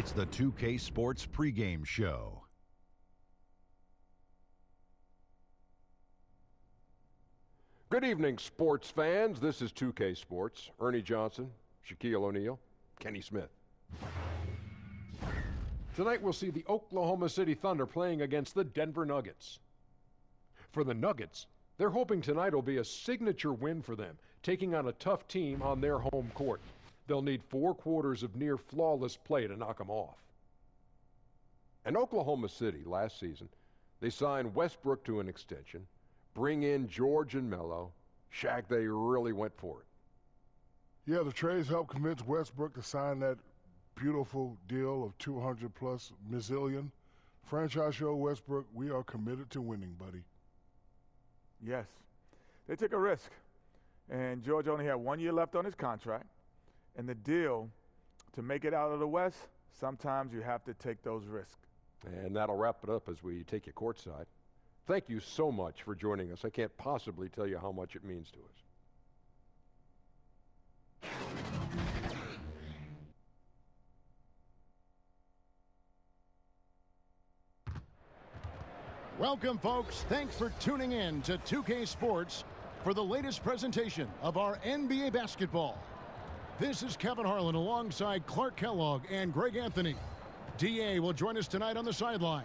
It's the 2K Sports pregame show. Good evening, sports fans. This is 2K Sports. Ernie Johnson, Shaquille O'Neal, Kenny Smith. Tonight we'll see the Oklahoma City Thunder playing against the Denver Nuggets. For the Nuggets, they're hoping tonight will be a signature win for them, taking on a tough team on their home court. They'll need 4 quarters of near-flawless play to knock them off. In Oklahoma City last season, they signed Westbrook to an extension, bring in George and Melo. Shaq, they really went for it. Yeah, the trades helped convince Westbrook to sign that beautiful deal of $200+ million. Franchise show Westbrook, we are committed to winning, buddy. Yes, they took a risk, and George only had 1 year left on his contract. And the deal, to make it out of the West, sometimes you have to take those risks. And that'll wrap it up as we take you courtside. Thank you so much for joining us. I can't possibly tell you how much it means to us. Welcome, folks. Thanks for tuning in to 2K Sports for the latest presentation of our NBA basketball. This is Kevin Harlan alongside Clark Kellogg and Greg Anthony. DA will join us tonight on the sideline.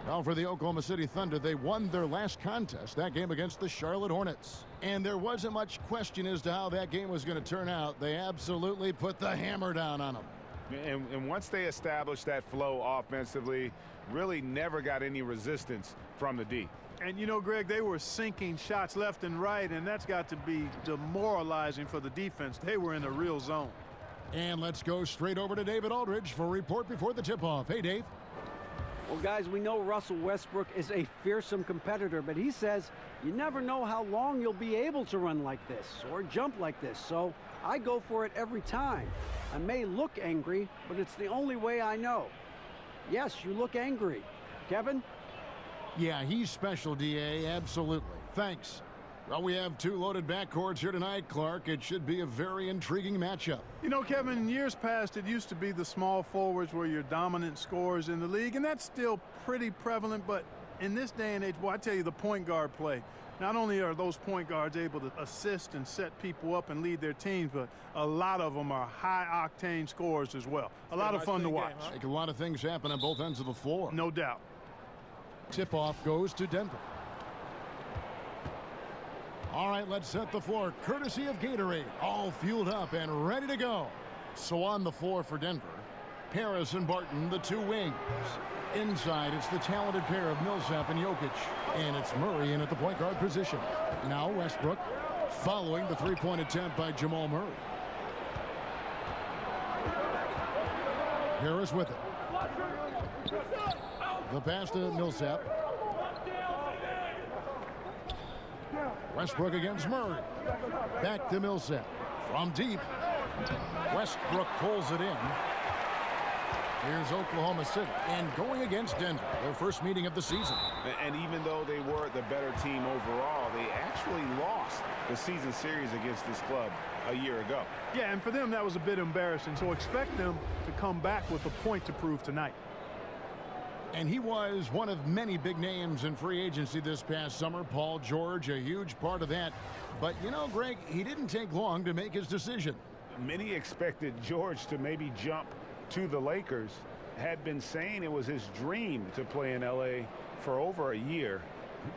Now for the Oklahoma City Thunder, they won their last contest, that game against the Charlotte Hornets. And there wasn't much question as to how that game was going to turn out. They absolutely put the hammer down on them. And once they established that flow offensively, really never got any resistance from the D. And, you know, Greg, they were sinking shots left and right, and that's got to be demoralizing for the defense. They were in a real zone. And let's go straight over to David Aldridge for a report before the tip-off. Hey, Dave. Well, guys, we know Russell Westbrook is a fearsome competitor, but he says you never know how long you'll be able to run like this or jump like this, so I go for it every time. I may look angry, but it's the only way I know. Yes, you look angry. Kevin? Yeah, he's special, DA, absolutely. Thanks. Well, we have 2 loaded backcourts here tonight, Clark. It should be a very intriguing matchup. You know, Kevin, in years past, it used to be the small forwards were your dominant scorers in the league, and that's still pretty prevalent, but in this day and age, well, I tell you, the point guard play. Not only are those point guards able to assist and set people up and lead their teams, but a lot of them are high-octane scorers as well. A lot of fun to watch. Make a lot of things happen on both ends of the floor. No doubt. Tip-off goes to Denver. All right, let's set the floor. Courtesy of Gatorade. All fueled up and ready to go. So on the floor for Denver, Harris and Barton, the 2 wings. Inside, it's the talented pair of Millsap and Jokic. And it's Murray in at the point guard position. Now Westbrook, following the 3-point attempt by Jamal Murray. Harris with it. The pass to Millsap. Westbrook against Murray. Back to Millsap. From deep. Westbrook pulls it in. Here's Oklahoma City. And going against Denver, their first meeting of the season. And even though they were the better team overall, they actually lost the season series against this club a year ago. Yeah, and for them, that was a bit embarrassing. So expect them to come back with a point to prove tonight. And he was one of many big names in free agency this past summer. Paul George, a huge part of that. But, you know, Greg, he didn't take long to make his decision. Many expected George to maybe jump to the Lakers. Had been saying it was his dream to play in L.A. for over a year.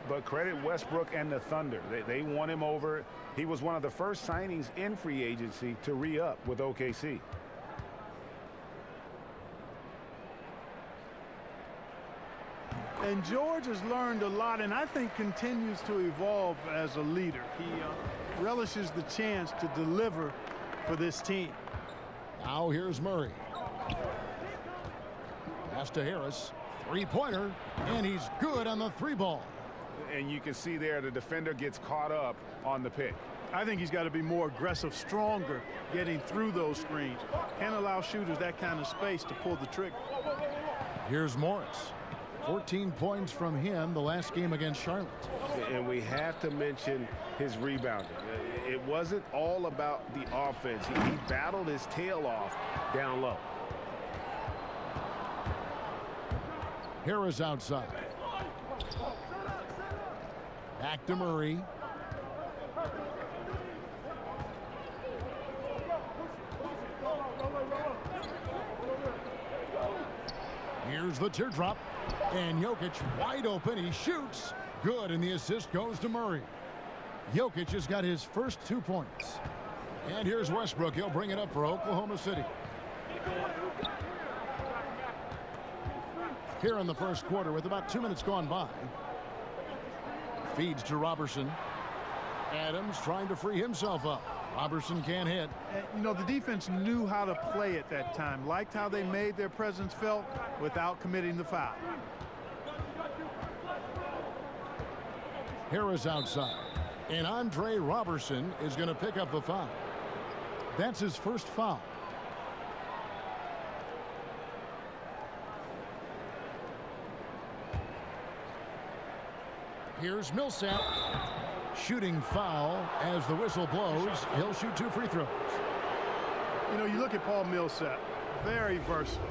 But credit Westbrook and the Thunder. They won him over. He was one of the first signings in free agency to re-up with OKC. And George has learned a lot, and I think continues to evolve as a leader. He relishes the chance to deliver for this team. Now here's Murray. Pass to Harris. 3-pointer, and he's good on the 3-ball. And you can see there the defender gets caught up on the pick. I think he's got to be more aggressive, stronger, getting through those screens. Can't allow shooters that kind of space to pull the trigger. Here's Morris. 14 points from him the last game against Charlotte. And we have to mention his rebounding. It wasn't all about the offense. He battled his tail off down low. Harris outside. Back to Murray. Here's the teardrop. And Jokic wide open. He shoots. Good, and the assist goes to Murray. Jokic has got his first 2 points. And here's Westbrook. He'll bring it up for Oklahoma City. Here in the first quarter with about 2 minutes gone by. Feeds to Robertson. Adams trying to free himself up. Robertson can't hit. You know, the defense knew how to play at that time. Liked how they made their presence felt without committing the foul. Harris outside. And Andre Robertson is going to pick up the foul. That's his first foul. Here's Millsap. Shooting foul as the whistle blows. He'll shoot 2 free throws. You know, you look at Paul Millsap, very versatile.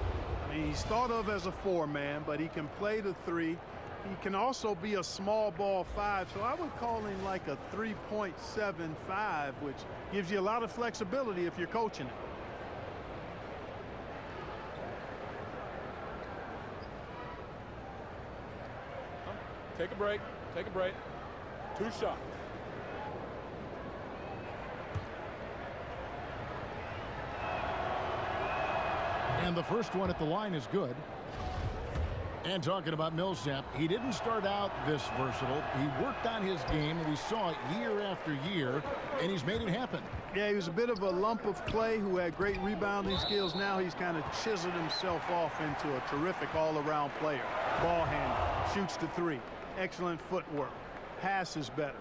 I mean, he's thought of as a 4-man, but he can play the 3. He can also be a small ball 5, so I would call him like a 3.75, which gives you a lot of flexibility if you're coaching it. Take a break. Take a break. 2 shots. And the first one at the line is good. And talking about Millsap, he didn't start out this versatile. He worked on his game. We saw it year after year, and he's made it happen. Yeah, he was a bit of a lump of clay who had great rebounding skills. Now he's kind of chiseled himself off into a terrific all-around player. Ball handler, shoots the 3. Excellent footwork. Passes better.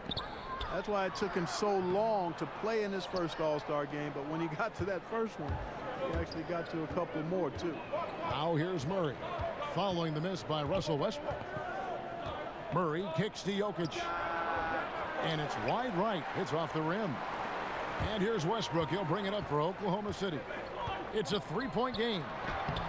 That's why it took him so long to play in his first All-Star game. But when he got to that first one, he actually got to a couple more, too. Now here's Murray. Following the miss by Russell Westbrook. Murray kicks to Jokic. And it's wide right. It's off the rim. And here's Westbrook. He'll bring it up for Oklahoma City. It's a 3-point game.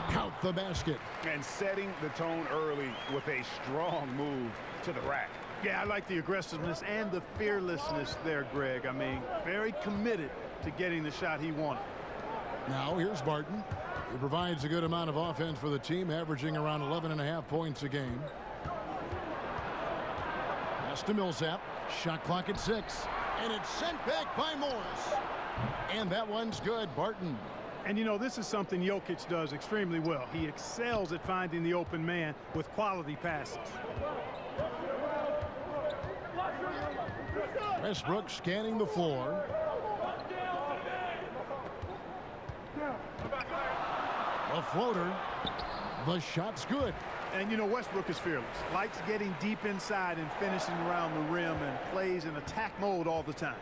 Count the basket. And setting the tone early with a strong move to the rack. Yeah, I like the aggressiveness and the fearlessness there, Greg. I mean, very committed to getting the shot he wanted. Now here's Barton. He provides a good amount of offense for the team, averaging around 11.5 points a game. Pass to Millsap. Shot clock at 6. And it's sent back by Morris. And that one's good. Barton. And, you know, this is something Jokic does extremely well. He excels at finding the open man with quality passes. Westbrook scanning the floor. A floater. The shot's good. And, you know, Westbrook is fearless. Likes getting deep inside and finishing around the rim and plays in attack mode all the time.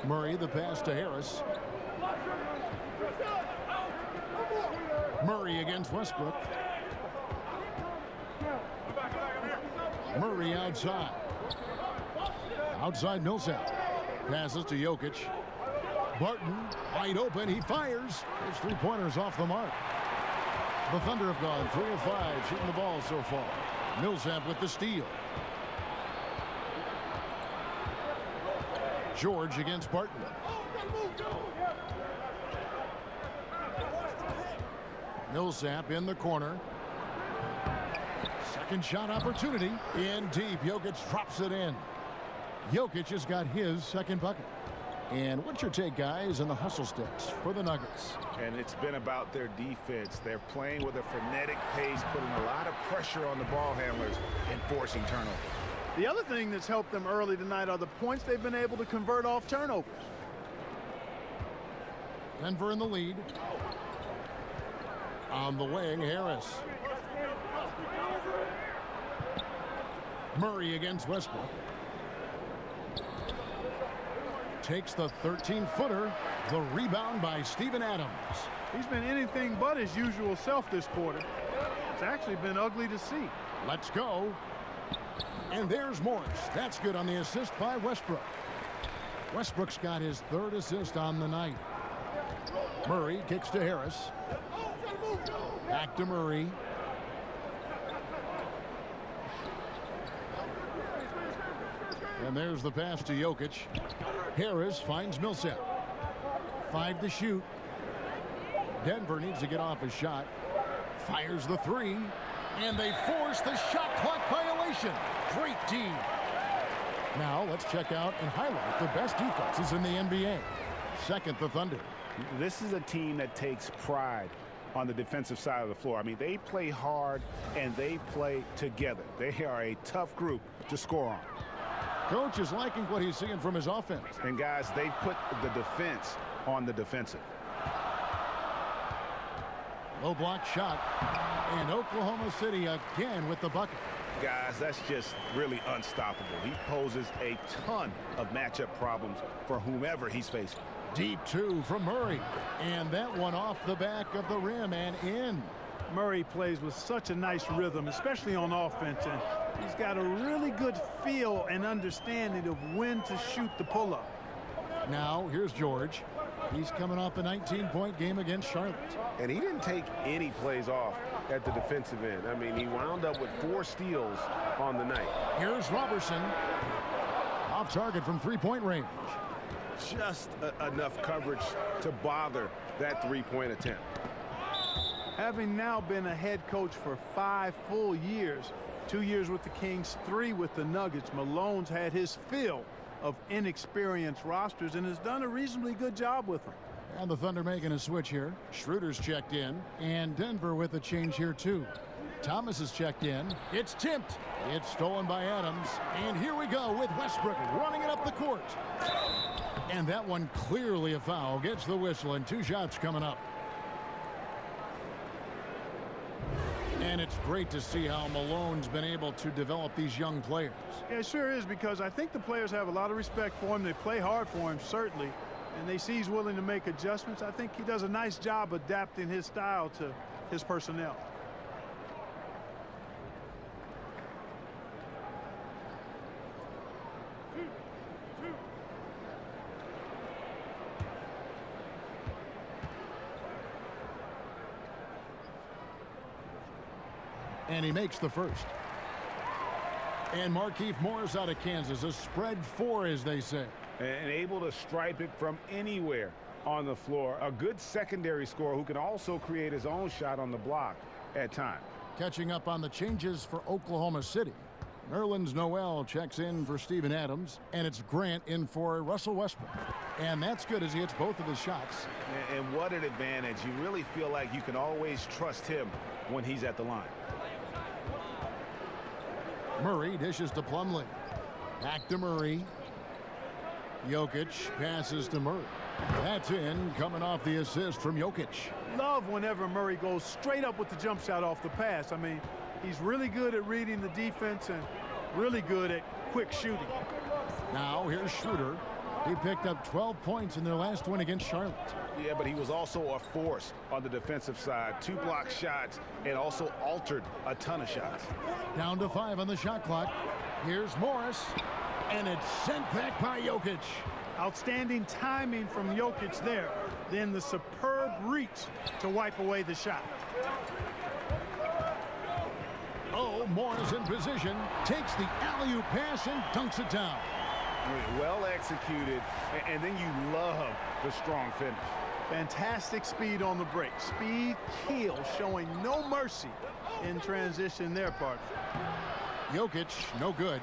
Murray, the pass to Harris. Murray against Westbrook. Murray outside. Outside Millsap. Passes to Jokic. Barton wide open. He fires. His 3-pointers off the mark. The Thunder have gone 3 of 5 shooting the ball so far. Millsap with the steal. George against Barton. Millsap in the corner. Second shot opportunity. In deep. Jokic drops it in. Jokic has got his second bucket. And what's your take, guys, on the hustle sticks for the Nuggets? And it's been about their defense. They're playing with a frenetic pace, putting a lot of pressure on the ball handlers and forcing turnovers. The other thing that's helped them early tonight are the points they've been able to convert off turnovers. Denver in the lead. On the wing, Harris. Murray against Westbrook. Takes the 13-footer. The rebound by Steven Adams. He's been anything but his usual self this quarter. It's actually been ugly to see. Let's go. And there's Morris. That's good on the assist by Westbrook. Westbrook's got his 3rd assist on the night. Murray kicks to Harris. Back to Murray. And there's the pass to Jokic. Harris finds Millsap. 5 to shoot. Denver needs to get off a shot. Fires the 3. And they force the shot clock violation. Great team. Now let's check out and highlight the best defenses in the NBA. Second, the Thunder. This is a team that takes pride on the defensive side of the floor. I mean, they play hard and they play together. They are a tough group to score on. Coach is liking what he's seeing from his offense. And guys, they've put the defense on the defensive. Low block shot. And Oklahoma City again with the bucket. Guys, that's just really unstoppable. He poses a ton of matchup problems for whomever he's facing. Deep 2 from Murray. And that one off the back of the rim and in. Murray plays with such a nice rhythm, especially on offense. And he's got a really good feel and understanding of when to shoot the pull-up. Now, here's George. He's coming off a 19-point game against Charlotte. And he didn't take any plays off at the defensive end. I mean, he wound up with 4 steals on the night. Here's Robertson. Off target from 3-point range. Just enough coverage to bother that 3-point attempt. Having now been a head coach for 5 full years, 2 years with the Kings, 3 with the Nuggets, Malone's had his fill of inexperienced rosters and has done a reasonably good job with them. And the Thunder making a switch here. Schroeder's checked in. And Denver with a change here too. Thomas is checked in. It's tipped. It's stolen by Adams. And here we go with Westbrook running it up the court. And that one clearly a foul. Gets the whistle and 2 shots coming up. And it's great to see how Malone's been able to develop these young players. Yeah, it sure is, because I think the players have a lot of respect for him. They play hard for him, certainly. And they see he's willing to make adjustments. I think he does a nice job adapting his style to his personnel. And he makes the first. And Markieff Morris out of Kansas, a spread 4, as they say. And able to stripe it from anywhere on the floor. A good secondary scorer who can also create his own shot on the block at times. Catching up on the changes for Oklahoma City. Nerlens Noel checks in for Steven Adams. And it's Grant in for Russell Westbrook. And that's good as he hits both of his shots. And what an advantage. You really feel like you can always trust him when he's at the line. Murray dishes to Plumlee. Back to Murray. Jokic passes to Murray. That's in, coming off the assist from Jokic. Love whenever Murray goes straight up with the jump shot off the pass. I mean, he's really good at reading the defense and really good at quick shooting. Now here's Schroeder. He picked up 12 points in their last win against Charlotte. Yeah, but he was also a force on the defensive side. 2 block shots and also altered a ton of shots. Down to 5 on the shot clock. Here's Morris. And it's sent back by Jokic. Outstanding timing from Jokic there. Then the superb reach to wipe away the shot. Oh, Morris in position. Takes the alley-oop pass and dunks it down. Well executed, and then you love the strong finish. Fantastic speed on the break. Speed kill, showing no mercy in transition there, partner. Jokic, no good.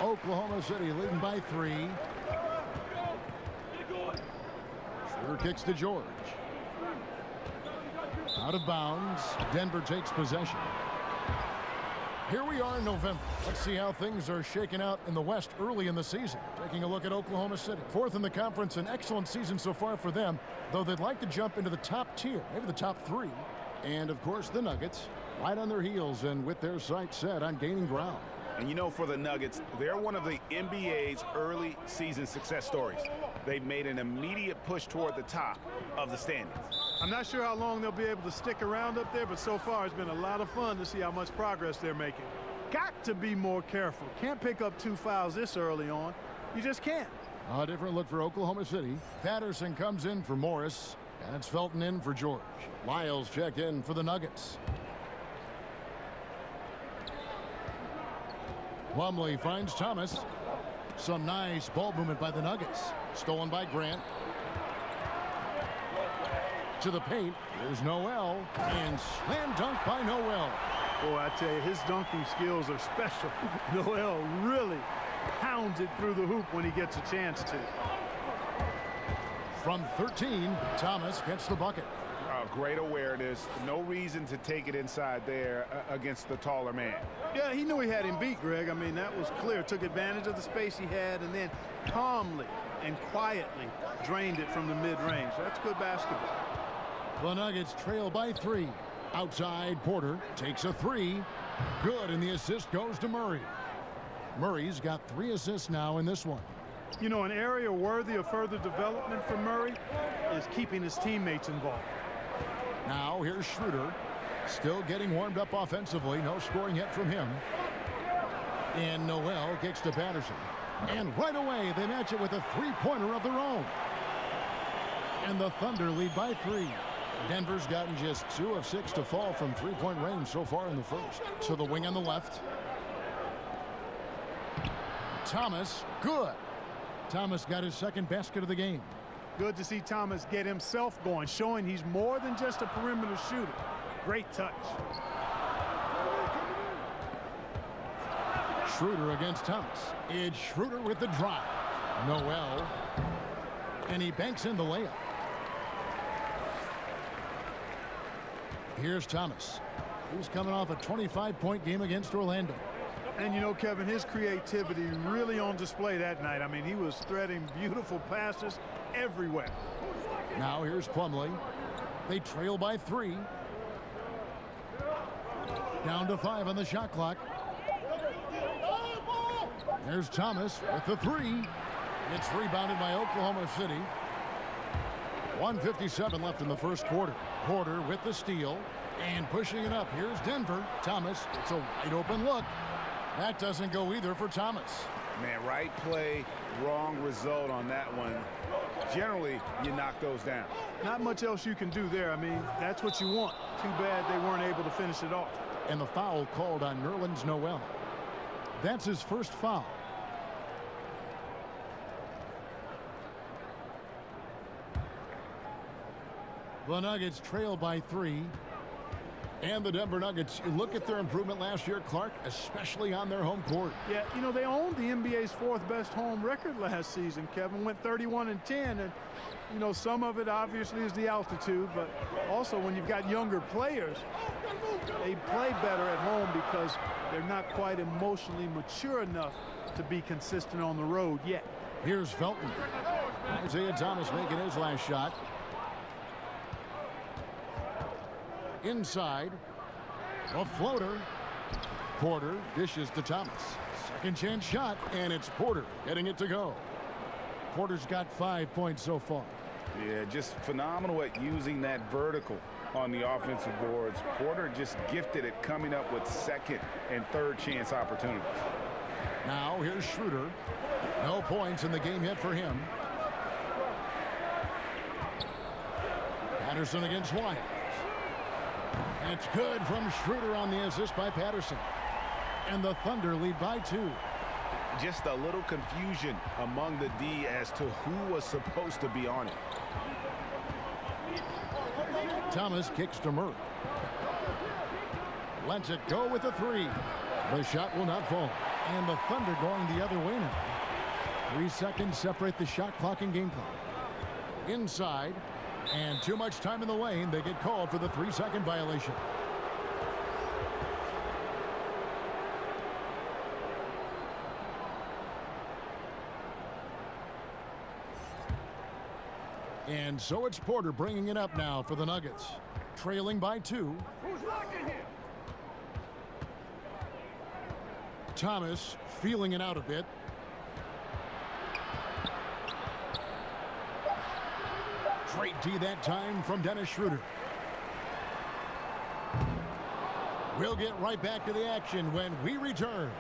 Oklahoma City leading by 3. Schroeder kicks to George. Out of bounds. Denver takes possession. Here we are in November. Let's see how things are shaking out in the West early in the season. Taking a look at Oklahoma City. 4th in the conference, an excellent season so far for them, though they'd like to jump into the top tier, maybe the top 3. And, of course, the Nuggets, right on their heels and with their sights set on gaining ground. And you know, for the Nuggets, they're one of the NBA's early season success stories. They've made an immediate push toward the top of the standings. I'm not sure how long they'll be able to stick around up there, but so far it's been a lot of fun to see how much progress they're making. Got to be more careful. Can't pick up 2 fouls this early on. You just can't. A different look for Oklahoma City. Patterson comes in for Morris, and it's Felton in for George. Lyles check in for the Nuggets. Plumlee finds Thomas. Some nice ball movement by the Nuggets. Stolen by Grant. To the paint. Here's Noel. And slam dunk by Noel. Boy, I tell you, his dunking skills are special. Noel really pounds it through the hoop when he gets a chance to. From 13, Thomas gets the bucket. Great awareness. No reason to take it inside there against the taller man. Yeah, he knew he had him beat, Greg. I mean, that was clear. Took advantage of the space he had and then calmly and quietly drained it from the mid-range. That's good basketball. The Nuggets trail by 3. Outside, Porter takes a 3. Good, and the assist goes to Murray. Murray's got 3 assists now in this one. You know, an area worthy of further development for Murray is keeping his teammates involved. Now here's Schroeder. Still getting warmed up offensively. No scoring yet from him. And Noel kicks to Patterson. And right away, they match it with a three-pointer of their own. And the Thunder lead by 3. Denver's gotten just 2 of 6 to fall from three-point range so far in the first. To the wing on the left. Thomas, good. Thomas got his second basket of the game. Good to see Thomas get himself going, showing he's more than just a perimeter shooter. Great touch. Schroeder against Thomas. It's Schroeder with the drive. Noel. And he banks in the layup. Here's Thomas. He's coming off a 25-point game against Orlando. And you know, Kevin, his creativity really on display that night. I mean, he was threading beautiful passes everywhere. Now here's Plumlee. They trail by 3. Down to 5 on the shot clock. There's Thomas with the 3. It's rebounded by Oklahoma City. 1:57 left in the first quarter. Porter with the steal and pushing it up. Here's Denver. Thomas, it's a wide open look. That doesn't go either for Thomas. Man, right play, wrong result on that one. Generally, you knock those down. Not much else you can do there. I mean, that's what you want. Too bad they weren't able to finish it off. And the foul called on Nerlens Noel. That's his first foul. The Nuggets trail by 3. And the Denver Nuggets, you look at their improvement last year, Clark, especially on their home court. Yeah, you know, they owned the NBA's 4th best home record last season, Kevin. Went 31-10, and, you know, some of it obviously is the altitude, but also when you've got younger players, they play better at home because they're not quite emotionally mature enough to be consistent on the road yet. Here's Felton. Isaiah Thomas making his last shot. Inside, a floater. Porter dishes to Thomas. Second chance shot, and it's Porter getting it to go. Porter's got 5 points so far. Yeah, just phenomenal at using that vertical on the offensive boards. Porter just gifted at coming up with second and third chance opportunities. Now here's Schroeder. No points in the game yet for him. Patterson against Wyatt. It's good from Schroeder on the assist by Patterson. And the Thunder lead by 2. Just a little confusion among the D as to who was supposed to be on it. Thomas kicks to Murray. Lets it go with a 3. The shot will not fall. And the Thunder going the other way now. 3 seconds separate the shot clock and game clock. Inside. And too much time in the lane. They get called for the 3-second violation. And so it's Porter bringing it up now for the Nuggets. Trailing by 2. Thomas feeling it out a bit. Straight D that time from Dennis Schroeder. We'll get right back to the action when we return.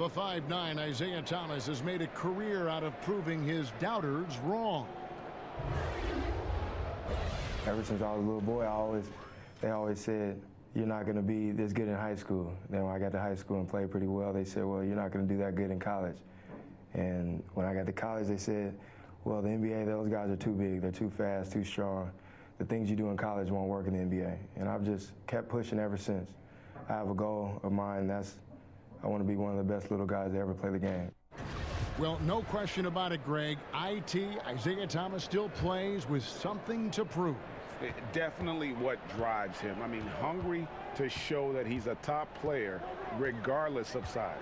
The 5'9" Isaiah Thomas has made a career out of proving his doubters wrong. Ever since I was a little boy, they always said, you're not going to be this good in high school. Then when I got to high school and played pretty well, they said, well, you're not going to do that good in college. And when I got to college, they said, well, the NBA, those guys are too big. They're too fast, too strong. The things you do in college won't work in the NBA. And I've just kept pushing ever since. I have a goal of mine, that's I want to be one of the best little guys to ever play the game. Well, no question about it, Greg. Isaiah Thomas still plays with something to prove. Definitely what drives him. I mean, hungry to show that he's a top player regardless of size.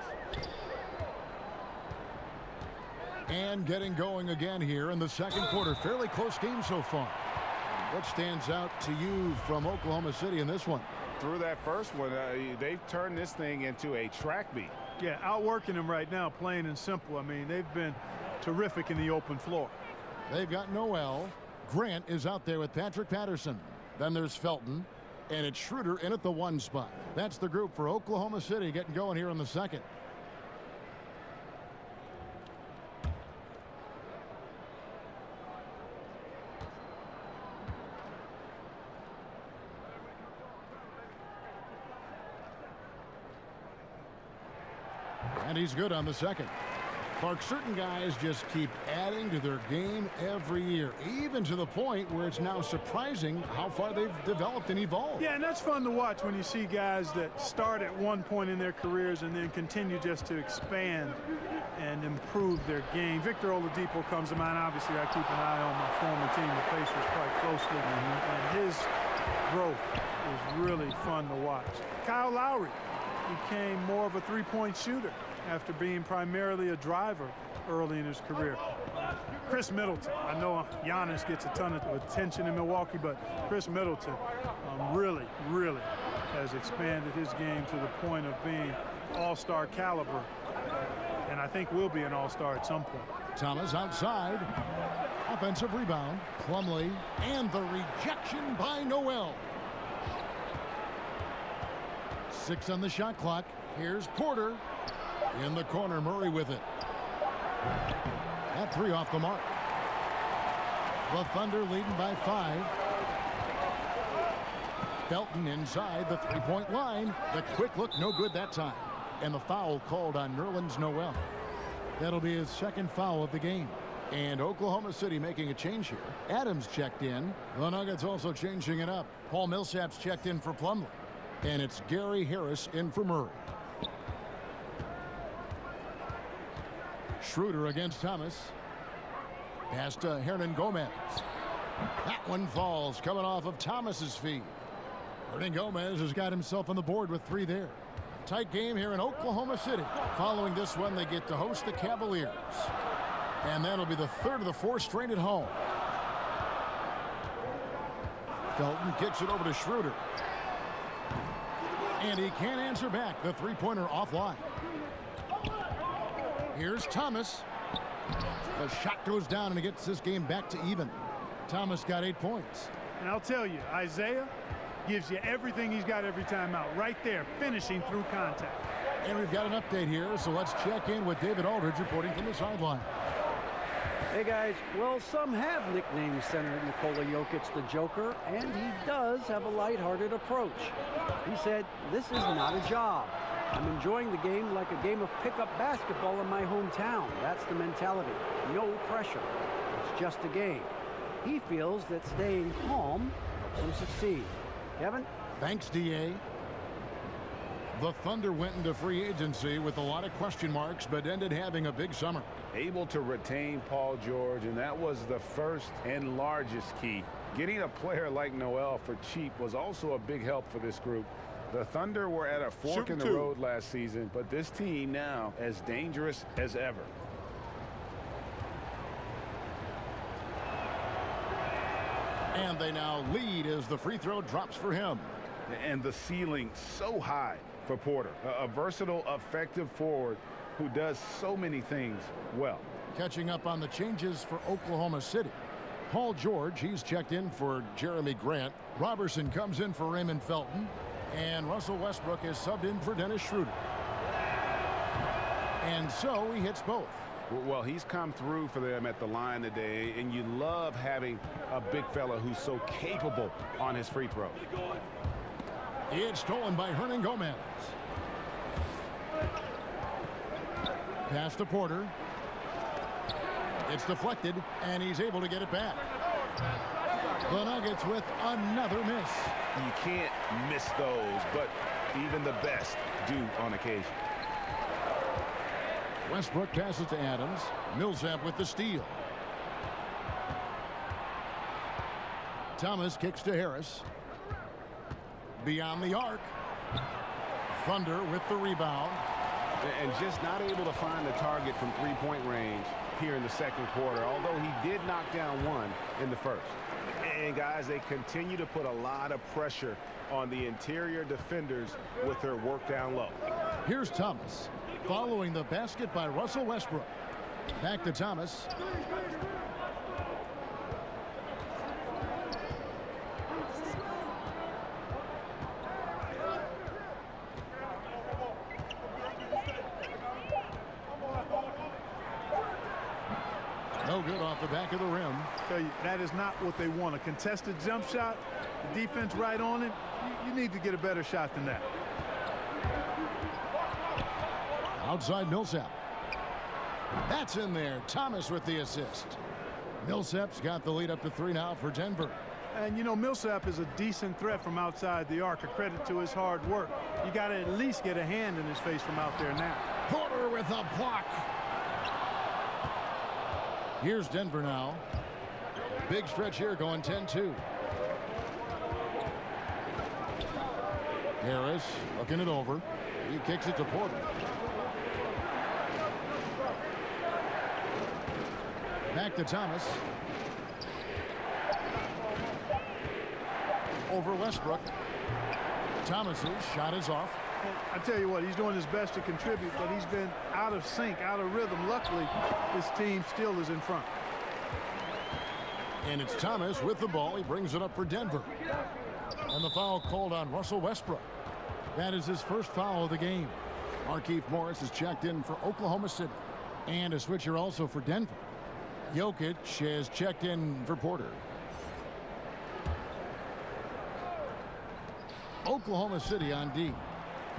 And getting going again here in the second quarter. Fairly close game so far. What stands out to you from Oklahoma City in this one? Through that first one, they've turned this thing into a track meet. Yeah, outworking them right now, plain and simple. I mean, they've been terrific in the open floor. They've got Noel. Grant is out there with Patrick Patterson. Then there's Felton. And it's Schroeder in at the 1 spot. That's the group for Oklahoma City getting going here in the second. And he's good on the second. Clark, certain guys just keep adding to their game every year, even to the point where it's now surprising how far they've developed and evolved. Yeah, and that's fun to watch when you see guys that start at one point in their careers and then continue just to expand and improve their game. Victor Oladipo comes to mind. Obviously, I keep an eye on my former team, the Pacers, quite closely, and his growth is really fun to watch. Kyle Lowry became more of a three-point shooter after being primarily a driver early in his career. Chris Middleton, I know Giannis gets a ton of attention in Milwaukee, but Chris Middleton really has expanded his game to the point of being all-star caliber, and I think will be an all-star at some point. Thomas outside. Offensive rebound. Plumlee, and the rejection by Noel. 6 on the shot clock. Here's Porter. In the corner, Murray with it. That 3 off the mark. The Thunder leading by 5. Felton inside the 3-point line. The quick look, no good that time. And the foul called on Nerlens Noel. That'll be his second foul of the game. And Oklahoma City making a change here. Adams checked in. The Nuggets also changing it up. Paul Millsap's checked in for Plumlee. And it's Gary Harris in for Murray. Schroeder against Thomas. Pass to Hernan Gomez. That one falls, coming off of Thomas's feet. Hernan Gomez has got himself on the board with 3 there. Tight game here in Oklahoma City. Following this one, they get to host the Cavaliers. And that'll be the 3rd of the 4 straight at home. Felton kicks it over to Schroeder. And he can't answer back. The 3-pointer offline. Here's Thomas. The shot goes down and it gets this game back to even. Thomas got 8 points. And I'll tell you, Isaiah gives you everything he's got every time out. Right there, finishing through contact. And we've got an update here, so let's check in with David Aldridge reporting from the sideline. Hey guys, well, some have nicknamed Senator Nikola Jokic the Joker, and he does have a lighthearted approach. He said, "This is not a job. I'm enjoying the game like a game of pickup basketball in my hometown. That's the mentality. No pressure. It's just a game." He feels that staying calm helps him succeed. Kevin? Thanks, D.A. The Thunder went into free agency with a lot of question marks, but ended having a big summer. Able to retain Paul George, and that was the first and largest key. Getting a player like Noel for cheap was also a big help for this group. The Thunder were at a fork in the road last season, but this team now as dangerous as ever. And they now lead as the free throw drops for him. And the ceiling so high for Porter. A versatile, effective forward who does so many things well. Catching up on the changes for Oklahoma City. Paul George, he's checked in for Jeremy Grant. Robertson comes in for Raymond Felton. And Russell Westbrook is subbed in for Dennis Schroeder. And so he hits both. Well, he's come through for them at the line today, and you love having a big fella who's so capable on his free throw. It's stolen by Hernan Gomez. Pass to Porter. It's deflected, and he's able to get it back. The Nuggets with another miss. You can't miss those, but even the best do on occasion. Westbrook passes to Adams. Millsap with the steal. Thomas kicks to Harris. Beyond the arc. Thunder with the rebound. And just not able to find the target from three-point range here in the second quarter, although he did knock down one in the first. And, guys, they continue to put a lot of pressure on the interior defenders with their work down low. Here's Thomas, following the basket by Russell Westbrook. Back to Thomas. No good off the back of the rim. Tell you, that is not what they want. A contested jump shot, the defense right on it. You need to get a better shot than that. Outside Millsap. That's in there. Thomas with the assist. Millsap's got the lead up to 3 now for Denver. And, you know, Millsap is a decent threat from outside the arc. A credit to his hard work. You got to at least get a hand in his face from out there now. Porter with a block. Here's Denver now. Big stretch here going 10-2. Harris looking it over. He kicks it to Porter. Back to Thomas. Over Westbrook. Thomas's shot is off. I tell you what, he's doing his best to contribute, but he's been out of sync, out of rhythm. Luckily, his team still is in front. And it's Thomas with the ball. He brings it up for Denver. And the foul called on Russell Westbrook. That is his first foul of the game. Markieff Morris is checked in for Oklahoma City. And a switcher also for Denver. Jokic is checked in for Porter. Oklahoma City on D.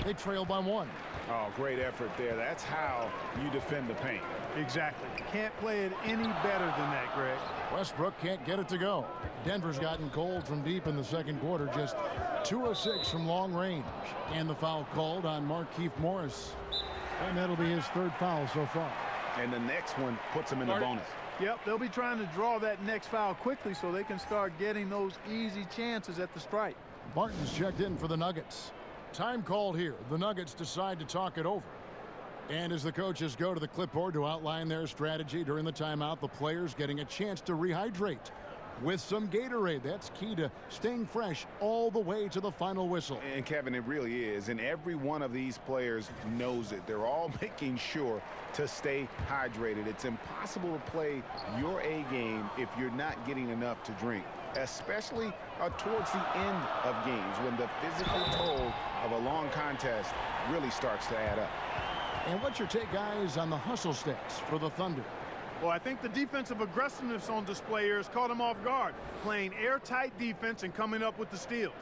They trail by 1. Oh, great effort there. That's how you defend the paint. Exactly. Can't play it any better than that, Greg. Westbrook can't get it to go. Denver's gotten cold from deep in the second quarter. Just 2 of 6 from long range. And the foul called on Markieff Morris. And that'll be his 3rd foul so far. And the next one puts him in the bonus. Yep, they'll be trying to draw that next foul quickly so they can start getting those easy chances at the stripe. Barton's checked in for the Nuggets. Time called here. The Nuggets decide to talk it over. And as the coaches go to the clipboard to outline their strategy during the timeout, the players getting a chance to rehydrate with some Gatorade. That's key to staying fresh all the way to the final whistle. And Kevin, it really is. And every one of these players knows it. They're all making sure to stay hydrated. It's impossible to play your A game if you're not getting enough to drink, especially towards the end of games when the physical toll of a long contest really starts to add up. And what's your take, guys, on the hustle stats for the Thunder? Well, I think the defensive aggressiveness on display here has caught him off guard, playing airtight defense and coming up with the steals.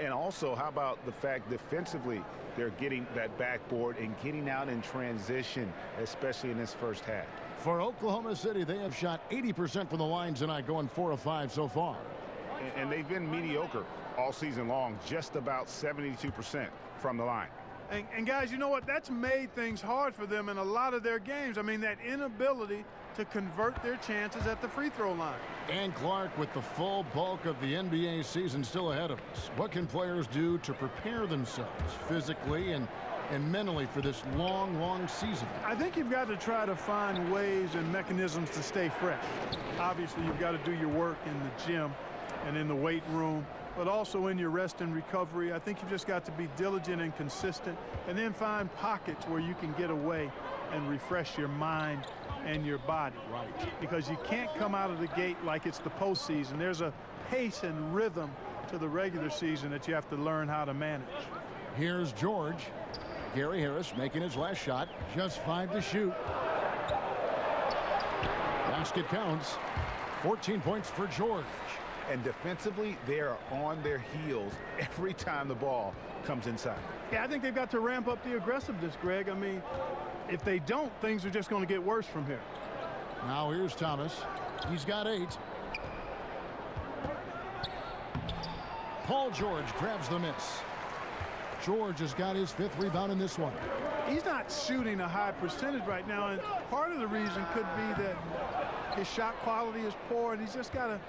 And also, how about the fact defensively they're getting that backboard and getting out in transition, especially in this first half. For Oklahoma City, they have shot 80% from the line tonight, going 4 of 5 so far. And they've been mediocre all season long, just about 72% from the line. And guys, you know what? That's made things hard for them in a lot of their games. I mean, that inability to convert their chances at the free throw line. And Clark, with the full bulk of the NBA season still ahead of us, what can players do to prepare themselves physically and mentally for this long, long season? I think you've got to try to find ways and mechanisms to stay fresh. Obviously, you've got to do your work in the gym and in the weight room, but also in your rest and recovery. I think you've just got to be diligent and consistent, and then find pockets where you can get away and refresh your mind and your body. Right. Because you can't come out of the gate like it's the postseason. There's a pace and rhythm to the regular season that you have to learn how to manage. Here's George. Gary Harris making his last shot. Just 5 to shoot. Basket counts. 14 points for George. And defensively, they are on their heels every time the ball comes inside. Yeah, I think they've got to ramp up the aggressiveness, Greg. I mean, if they don't, things are just going to get worse from here. Now here's Thomas. He's got 8. Paul George grabs the miss. George has got his 5th rebound in this one. He's not shooting a high percentage right now, and part of the reason could be that his shot quality is poor, and he's just got to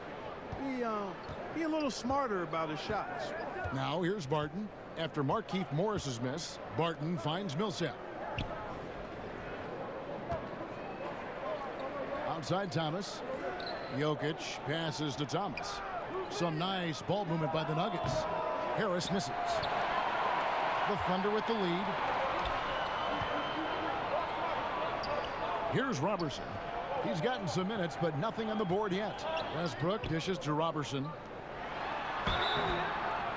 be a little smarter about his shots. Now here's Barton. After Markieff Morris's miss, Barton finds Millsap. Outside Thomas. Jokic passes to Thomas. Some nice ball movement by the Nuggets. Harris misses. The Thunder with the lead. Here's Robertson. He's gotten some minutes, but nothing on the board yet. Westbrook dishes to Robertson.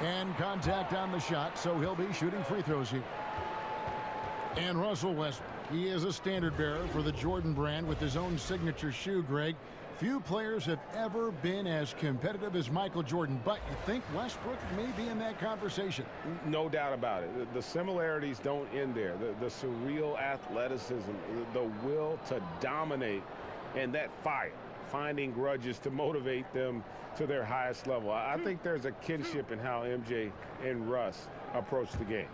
And contact on the shot, so he'll be shooting free throws here. And Russell Westbrook. He is a standard bearer for the Jordan brand with his own signature shoe, Greg. Few players have ever been as competitive as Michael Jordan, but you think Westbrook may be in that conversation? No doubt about it. The similarities don't end there. The surreal athleticism, the will to dominate, and that fire, finding grudges to motivate them to their highest level. I think there's a kinship in how MJ and Russ approach the game.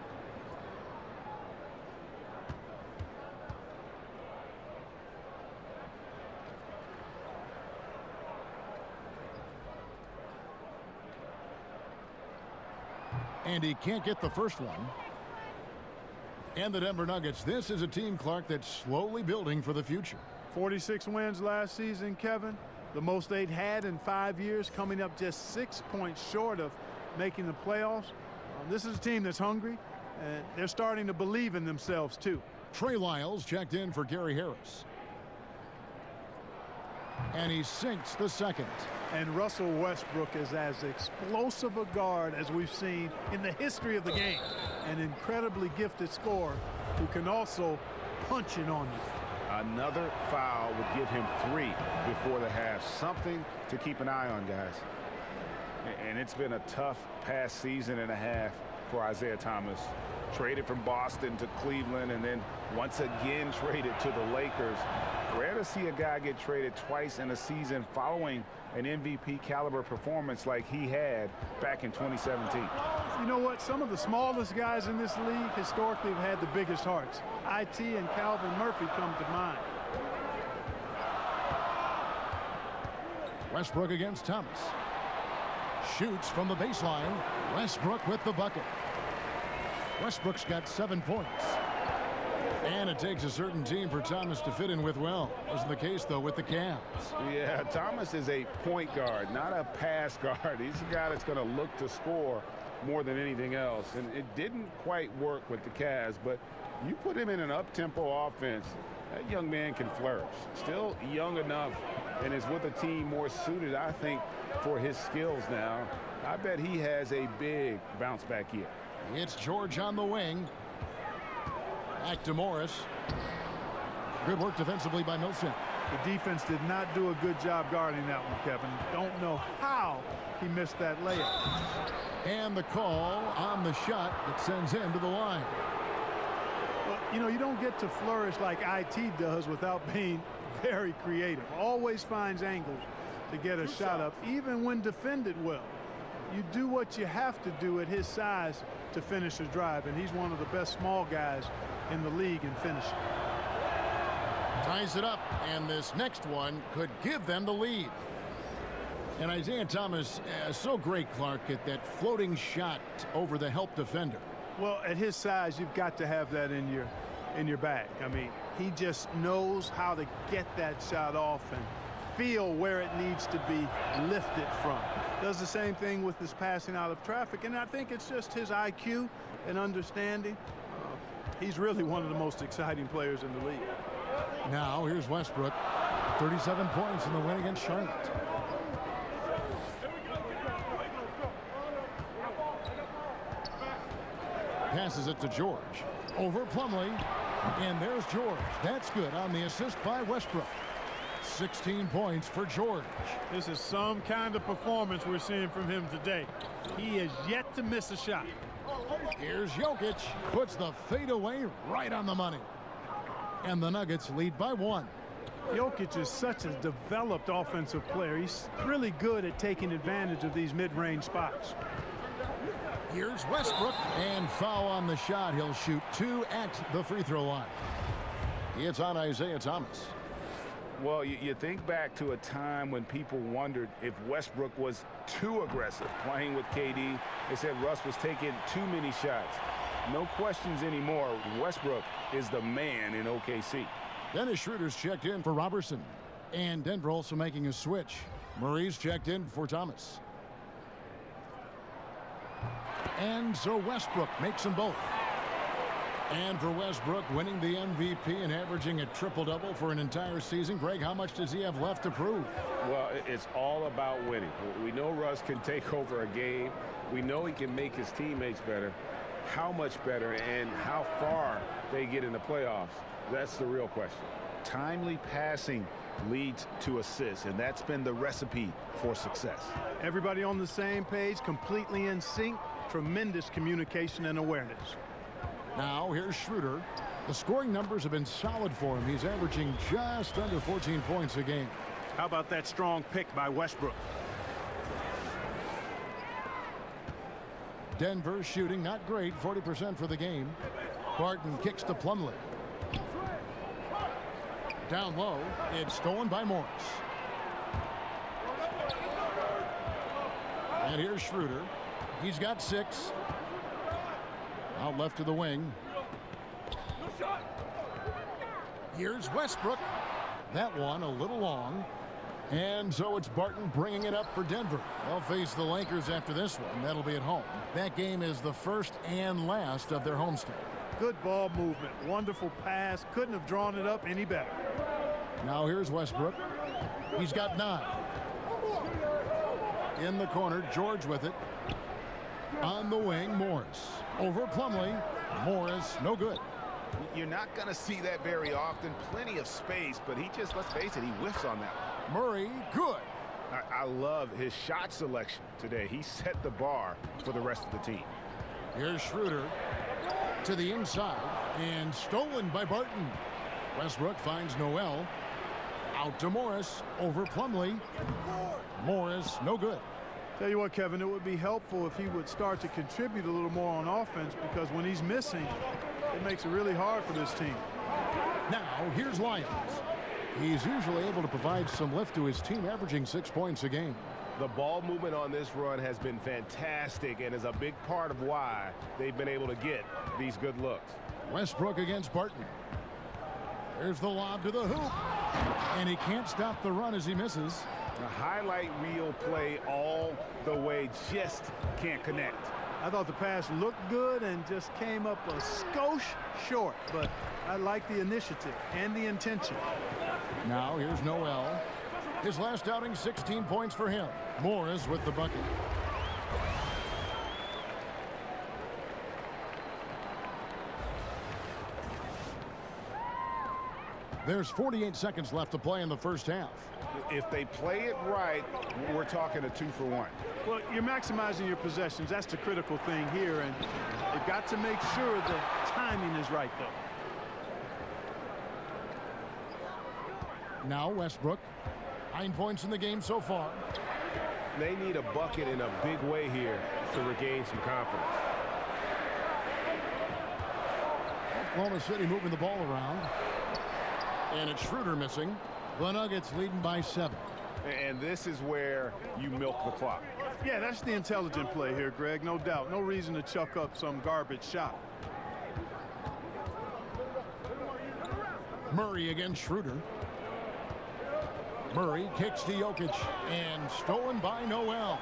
And he can't get the first one. And the Denver Nuggets, this is a team, Clark, that's slowly building for the future. 46 wins last season, Kevin. The most they'd had in 5 years, coming up just 6 points short of making the playoffs. This is a team that's hungry, and they're starting to believe in themselves, too. Trey Lyles checked in for Gary Harris. And he sinks the second. And Russell Westbrook is as explosive a guard as we've seen in the history of the game. An incredibly gifted scorer who can also punch it on you. Another foul would give him 3 before the half. Something to keep an eye on, guys. And it's been a tough past season and a half for Isaiah Thomas. Traded from Boston to Cleveland and then once again traded to the Lakers. Rare to see a guy get traded twice in a season following an MVP caliber performance like he had back in 2017. You know what? Some of the smallest guys in this league historically have had the biggest hearts. IT and Calvin Murphy come to mind. Westbrook against Thomas. Shoots from the baseline. Westbrook with the bucket. Westbrook's got 7 points. And it takes a certain team for Thomas to fit in with well. Wasn't the case, though, with the Cavs. Yeah, Thomas is a point guard, not a pass guard. He's a guy that's going to look to score more than anything else. And it didn't quite work with the Cavs, but you put him in an up-tempo offense, that young man can flourish. Still young enough and is with a team more suited, I think, for his skills now. I bet he has a big bounce-back year. It's George on the wing. Back to Morris. Good work defensively by Millsap. The defense did not do a good job guarding that one, Kevin. Don't know how he missed that layup. And the call on the shot that sends him to the line. Well, you know, you don't get to flourish like IT does without being very creative. Always finds angles to get a shot up, even when defended well. You do what you have to do at his size to finish a drive, and he's one of the best small guys in the league in finishing. Ties it up, and this next one could give them the lead. And Isaiah Thomas, so great, Clark, at that floating shot over the help defender. Well, at his size, you've got to have that in your bag. I mean, he just knows how to get that shot off and feel where it needs to be lifted from. Does the same thing with his passing out of traffic, and I think it's just his IQ and understanding. He's really one of the most exciting players in the league. Now here's Westbrook, 37 points in the win against Charlotte. passes it to George. Over Plumlee. And there's George. That's good on the assist by Westbrook. 16 points for George. This is some kind of performance we're seeing from him today. He is yet to miss a shot. Here's Jokic. Puts the fadeaway right on the money. And the Nuggets lead by 1. Jokic is such a developed offensive player. He's really good at taking advantage of these mid-range spots. Here's Westbrook, and foul on the shot. He'll shoot 2 at the free throw line. It's on Isaiah Thomas. Well, you think back to a time when people wondered if Westbrook was too aggressive playing with KD. They said Russ was taking too many shots. No questions anymore. Westbrook is the man in OKC. Dennis Schroeder's checked in for Robertson. And Denver also making a switch. Murray's checked in for Thomas. And so Westbrook makes them both. And for Westbrook, winning the MVP and averaging a triple-double for an entire season. Greg, how much does he have left to prove? Well, it's all about winning. We know Russ can take over a game. We know he can make his teammates better. How much better and how far they get in the playoffs, that's the real question. Timely passing leads to assists, and that's been the recipe for success. Everybody on the same page, completely in sync. Tremendous communication and awareness. Now here's Schroeder. The scoring numbers have been solid for him. He's averaging just under 14 points a game. How about that strong pick by Westbrook? Denver shooting not great, 40% for the game. Barton kicks to Plumlee. Down low, it's stolen by Morris. And here's Schroeder. He's got 6. Out left to the wing. Here's Westbrook. That one a little long. And so it's Barton bringing it up for Denver. They'll face the Lakers after this one. That'll be at home. That game is the first and last of their homestand. Good ball movement. Wonderful pass. Couldn't have drawn it up any better. Now here's Westbrook. He's got 9. In the corner, George with it. On the wing, Morris. Over Plumlee. Morris, no good. You're not going to see that very often. Plenty of space, but he just, let's face it, he whiffs on that one. Murray, good. I love his shot selection today. He set the bar for the rest of the team. Here's Schroeder to the inside and stolen by Barton. Westbrook finds Noel. Out to Morris. Over Plumlee. Morris, no good. Tell you what, Kevin, it would be helpful if he would start to contribute a little more on offense, because when he's missing, it makes it really hard for this team. Now, here's Lyons. He's usually able to provide some lift to his team, averaging 6 points a game. The ball movement on this run has been fantastic and is a big part of why they've been able to get these good looks. Westbrook against Barton. There's the lob to the hoop. And he can't stop the run as he misses. A highlight reel play all the way, just can't connect. I thought the pass looked good and just came up a skosh short, but I like the initiative and the intention. Now here's Noel. His last outing, 16 points for him. Morris with the bucket. There's 48 seconds left to play in the first half. If they play it right, we're talking a 2-for-1. Well, you're maximizing your possessions. That's the critical thing here, and you've got to make sure the timing is right, though. Now Westbrook. 9 points in the game so far. They need a bucket in a big way here to regain some confidence. Oklahoma City moving the ball around. And it's Schroeder missing. The Nuggets leading by 7. And this is where you milk the clock. Yeah, that's the intelligent play here, Greg, no doubt. No reason to chuck up some garbage shot. Murray against Schroeder. Murray kicks to Jokic and stolen by Noel.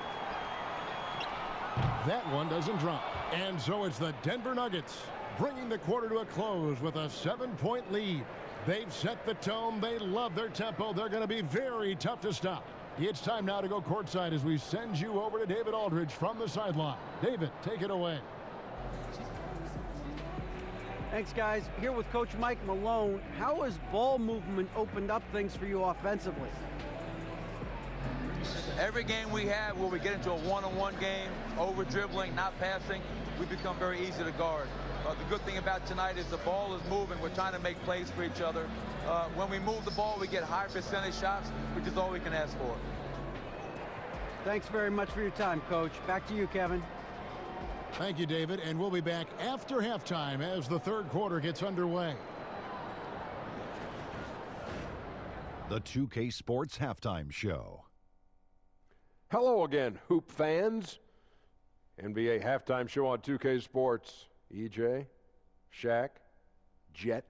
That one doesn't drop. And so it's the Denver Nuggets bringing the quarter to a close with a 7-point lead. They've set the tone. They love their tempo. They're going to be very tough to stop. It's time now to go courtside as we send you over to David Aldridge from the sideline. David, take it away. Thanks, guys. Here with Coach Mike Malone. How has ball movement opened up things for you offensively? Every game we have where we get into a one-on-one game, over-dribbling, not passing, we become very easy to guard. The good thing about tonight is the ball is moving. We're trying to make plays for each other. When we move the ball, we get high percentage shots, which is all we can ask for. Thanks very much for your time, Coach. Back to you, Kevin. Thank you, David, and we'll be back after halftime as the third quarter gets underway. The 2K Sports Halftime Show. Hello again, Hoop fans. NBA Halftime Show on 2K Sports. EJ, Shaq, Jet.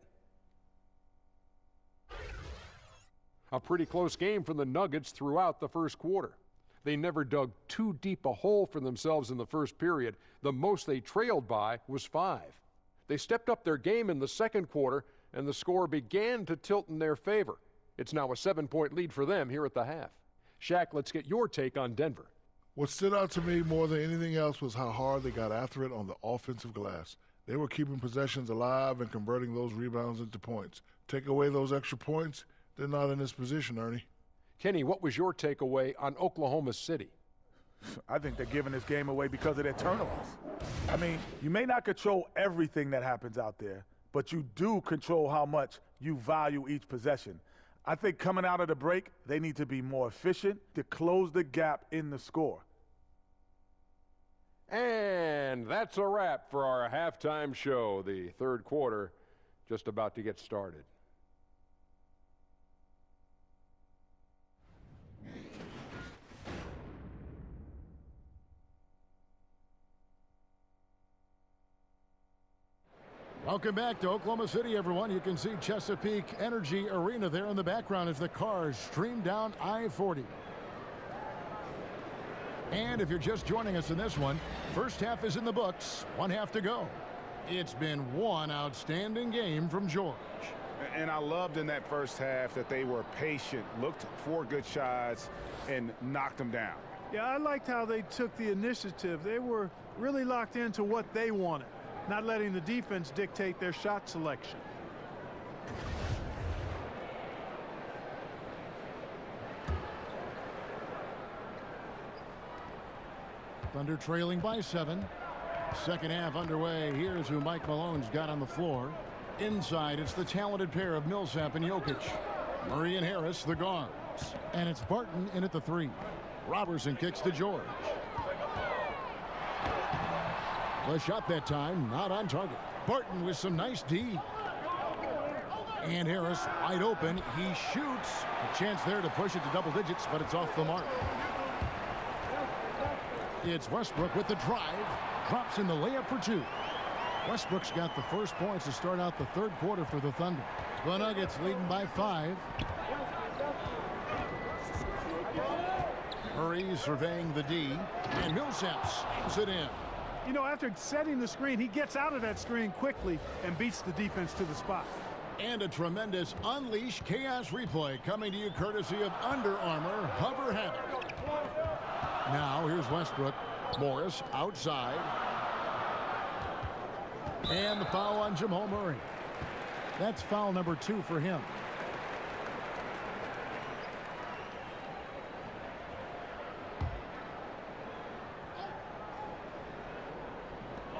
A pretty close game for the Nuggets throughout the first quarter. They never dug too deep a hole for themselves in the first period. The most they trailed by was 5. They stepped up their game in the second quarter, and the score began to tilt in their favor. It's now a 7-point lead for them here at the half. Shaq, let's get your take on Denver. What stood out to me more than anything else was how hard they got after it on the offensive glass. They were keeping possessions alive and converting those rebounds into points. Take away those extra points, they're not in this position, Ernie. Kenny, what was your takeaway on Oklahoma City? I think they're giving this game away because of their turnovers. I mean, you may not control everything that happens out there, but you do control how much you value each possession. I think coming out of the break, they need to be more efficient to close the gap in the score. And that's a wrap for our halftime show. The third quarter just about to get started. Welcome back to Oklahoma City, everyone. You can see Chesapeake Energy Arena there in the background as the cars stream down I-40. And if you're just joining us in this one, first half is in the books, one half to go. It's been one outstanding game from George. And I loved in that first half that they were patient, looked for good shots, and knocked them down. Yeah, I liked how they took the initiative. They were really locked into what they wanted, not letting the defense dictate their shot selection. Thunder trailing by 7. Second half underway. Here's who Mike Malone's got on the floor. Inside, it's the talented pair of Millsap and Jokic. Murray and Harris, the guards. And it's Barton in at the 3. Robertson kicks to George. The shot that time, not on target. Barton with some nice D. And Harris wide open. He shoots. A chance there to push it to double digits, but it's off the mark. It's Westbrook with the drive. Drops in the layup for 2. Westbrook's got the first points to start out the third quarter for the Thunder. The Nuggets leading by 5. Murray surveying the D. And Millsap slams it in. You know, after setting the screen, he gets out of that screen quickly and beats the defense to the spot. And a tremendous Unleash Chaos replay coming to you courtesy of Under Armour Hover Havoc. Now here's Westbrook. Morris outside. And the foul on Jamal Murray. That's foul number 2 for him.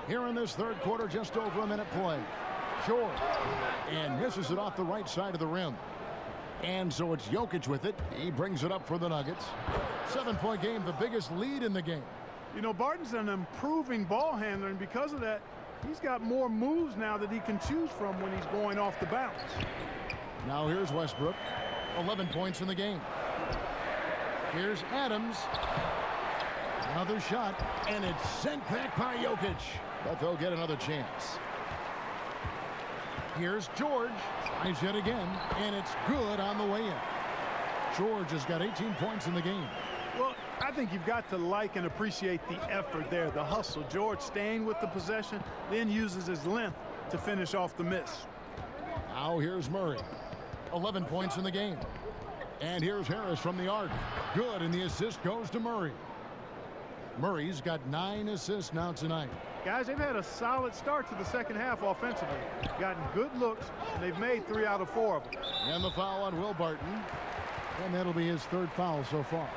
Here in this third quarter, just over a minute play. George. And misses it off the right side of the rim. And so it's Jokic with it. He brings it up for the Nuggets. 7-point game, the biggest lead in the game. You know, Barton's an improving ball handler, and because of that, he's got more moves now that he can choose from when he's going off the bounce. Now here's Westbrook. 11 points in the game. Here's Adams. Another shot, and it's sent back by Jokic. But they'll get another chance. Here's George. Tries yet again, and it's good on the way in. George has got 18 points in the game. Well, I think you've got to like and appreciate the effort there, the hustle. George staying with the possession, then uses his length to finish off the miss. Now here's Murray. 11 points in the game. And here's Harris from the arc. Good, and the assist goes to Murray. Murray's got 9 assists now tonight. Guys, they've had a solid start to the second half offensively. Gotten good looks, and they've made 3 out of 4 of them. And the foul on Will Barton. And that'll be his 3rd foul so far.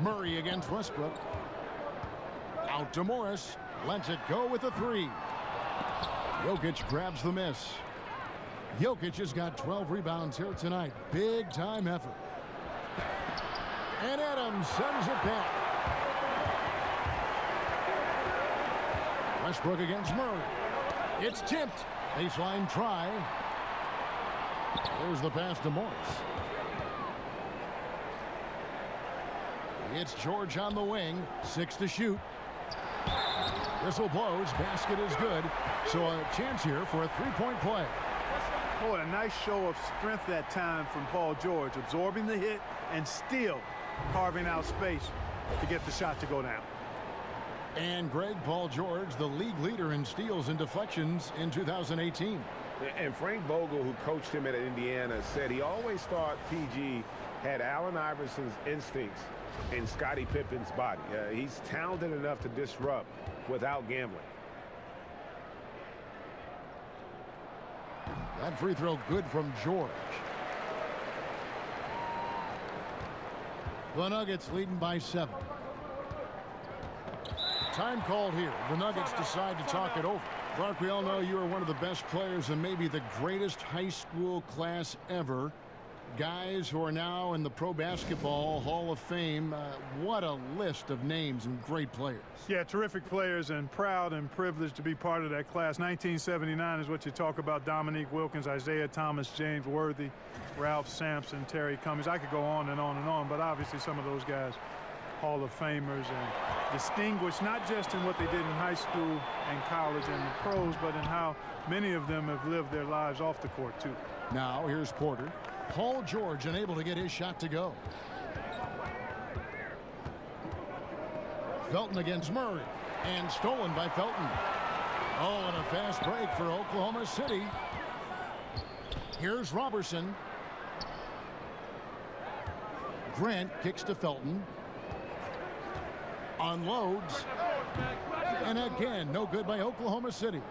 Murray against Westbrook. Out to Morris. Lets it go with a 3. Jokic grabs the miss. Jokic has got 12 rebounds here tonight. Big time effort. And Adams sends it back. Westbrook against Murray. It's tipped. Baseline try. Here's the pass to Morris. It's George on the wing. 6 to shoot. Whistle blows. Basket is good. So a chance here for a 3-point play. Boy, a nice show of strength that time from Paul George, absorbing the hit and still carving out space to get the shot to go down. And Greg, Paul George, the league leader in steals and deflections in 2018. And Frank Vogel, who coached him at Indiana, said he always thought PG had Allen Iverson's instincts and Scottie Pippen's body. He's talented enough to disrupt without gambling. That free throw good from George. The Nuggets leading by 7. Time called here. The Nuggets decide to talk it over. Clark, we all know you are one of the best players and maybe the greatest high school class ever. Guys who are now in the Pro Basketball Hall of Fame. What a list of names and great players. Yeah, terrific players, and proud and privileged to be part of that class. 1979 is what you talk about. Dominique Wilkins, Isaiah Thomas, James Worthy, Ralph Sampson, Terry Cummings. I could go on and on and on, but obviously some of those guys, Hall of Famers, and distinguished not just in what they did in high school and college and the pros, but in how many of them have lived their lives off the court too. Now here's Porter. Paul George unable to get his shot to go. Felton against Murray, and stolen by Felton. Oh, and a fast break for Oklahoma City. Here's Robertson. Grant kicks to Felton. Unloads. And again, no good by Oklahoma City.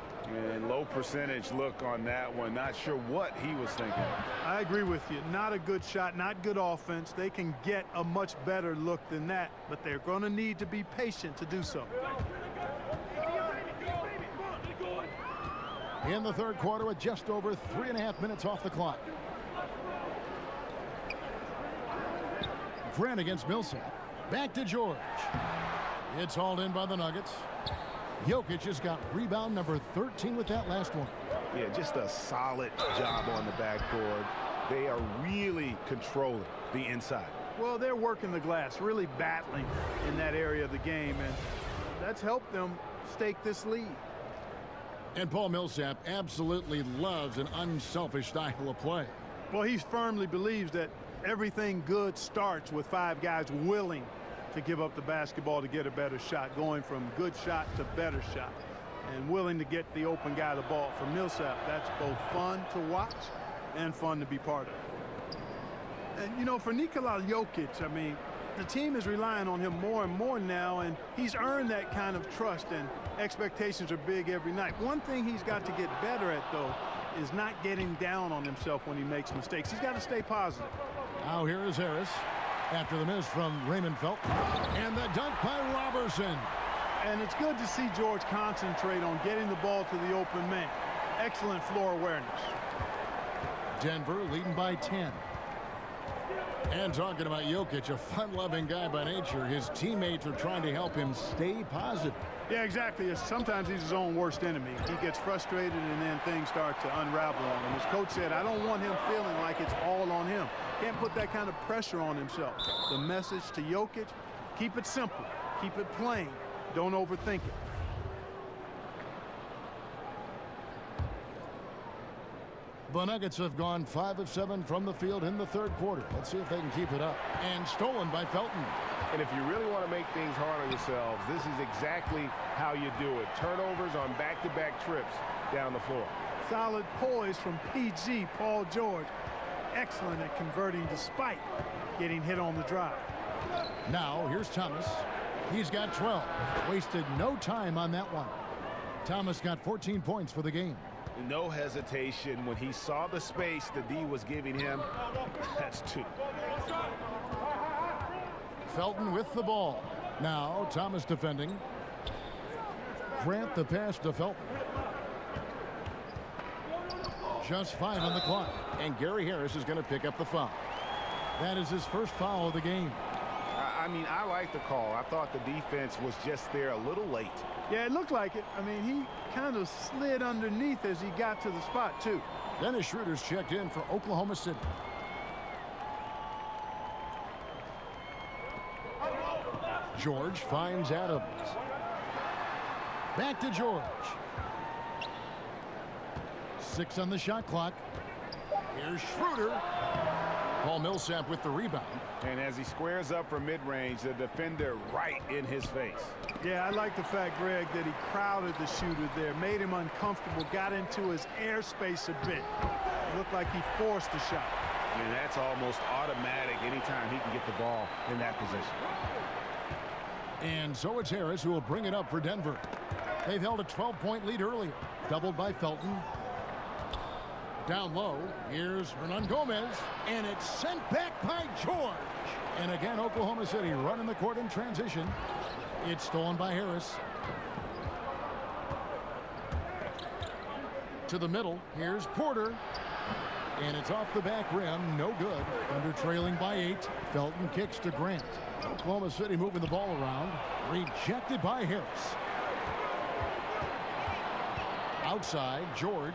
And low percentage look on that one. Not sure what he was thinking. I agree with you. Not a good shot, not good offense. They can get a much better look than that, but they're going to need to be patient to do so. In the 3rd quarter with just over 3.5 minutes off the clock. Grant against Millsap. Back to George. It's hauled in by the Nuggets. Jokic has got rebound number 13 with that last one. Yeah, just a solid job on the backboard. They are really controlling the inside. Well, they're working the glass, really battling in that area of the game, and that's helped them stake this lead. And Paul Millsap absolutely loves an unselfish style of play. Well, he firmly believes that everything good starts with 5 guys willing to give up the basketball to get a better shot, going from good shot to better shot, and willing to get the open guy the ball. For Millsap, that's both fun to watch and fun to be part of. And, you know, for Nikola Jokic, I mean, the team is relying on him more and more now, and he's earned that kind of trust, and expectations are big every night. One thing he's got to get better at, though, is not getting down on himself when he makes mistakes. He's got to stay positive. Now here is Harris. After the miss from Raymond Felton. And the dunk by Robertson. And it's good to see George concentrate on getting the ball to the open man. Excellent floor awareness. Denver leading by 10. And talking about Jokic, a fun-loving guy by nature, his teammates are trying to help him stay positive. Yeah, exactly. Sometimes he's his own worst enemy. He gets frustrated and then things start to unravel on him. His coach said, I don't want him feeling like it's all on him. Can't put that kind of pressure on himself. The message to Jokic, keep it simple. Keep it plain. Don't overthink it. The Nuggets have gone 5 of 7 from the field in the 3rd quarter. Let's see if they can keep it up. And stolen by Felton. And if you really want to make things hard on yourselves, this is exactly how you do it. Turnovers on back-to-back trips down the floor. Solid poise from PG, Paul George. Excellent at converting despite getting hit on the drive. Now, here's Thomas. He's got 12. Wasted no time on that one. Thomas got 14 points for the game. No hesitation when he saw the space the D was giving him. That's 2. Felton with the ball. Now, Thomas defending. Grant the pass to Felton. Just 5 on the clock. And Gary Harris is going to pick up the foul. That is his first foul of the game. I mean, I like the call. I thought the defense was just there a little late. Yeah, it looked like it. I mean, he kind of slid underneath as he got to the spot, too. Dennis Schroeder's checked in for Oklahoma City. George finds Adams. Back to George. 6 on the shot clock. Here's Schroeder. Paul Millsap with the rebound. And as he squares up for mid-range, the defender right in his face. Yeah, I like the fact, Greg, that he crowded the shooter there, made him uncomfortable, got into his airspace a bit. Looked like he forced the shot. And that's almost automatic anytime he can get the ball in that position. And so it's Harris who will bring it up for Denver. They've held a 12-point lead earlier. Doubled by Felton. Down low, here's Hernan Gomez, and it's sent back by George. And again, Oklahoma City running the court in transition. It's stolen by Harris. To the middle, here's Porter. And it's off the back rim, no good. Under trailing by 8, Felton kicks to Grant. Oklahoma City moving the ball around. Rejected by Harris. Outside, George.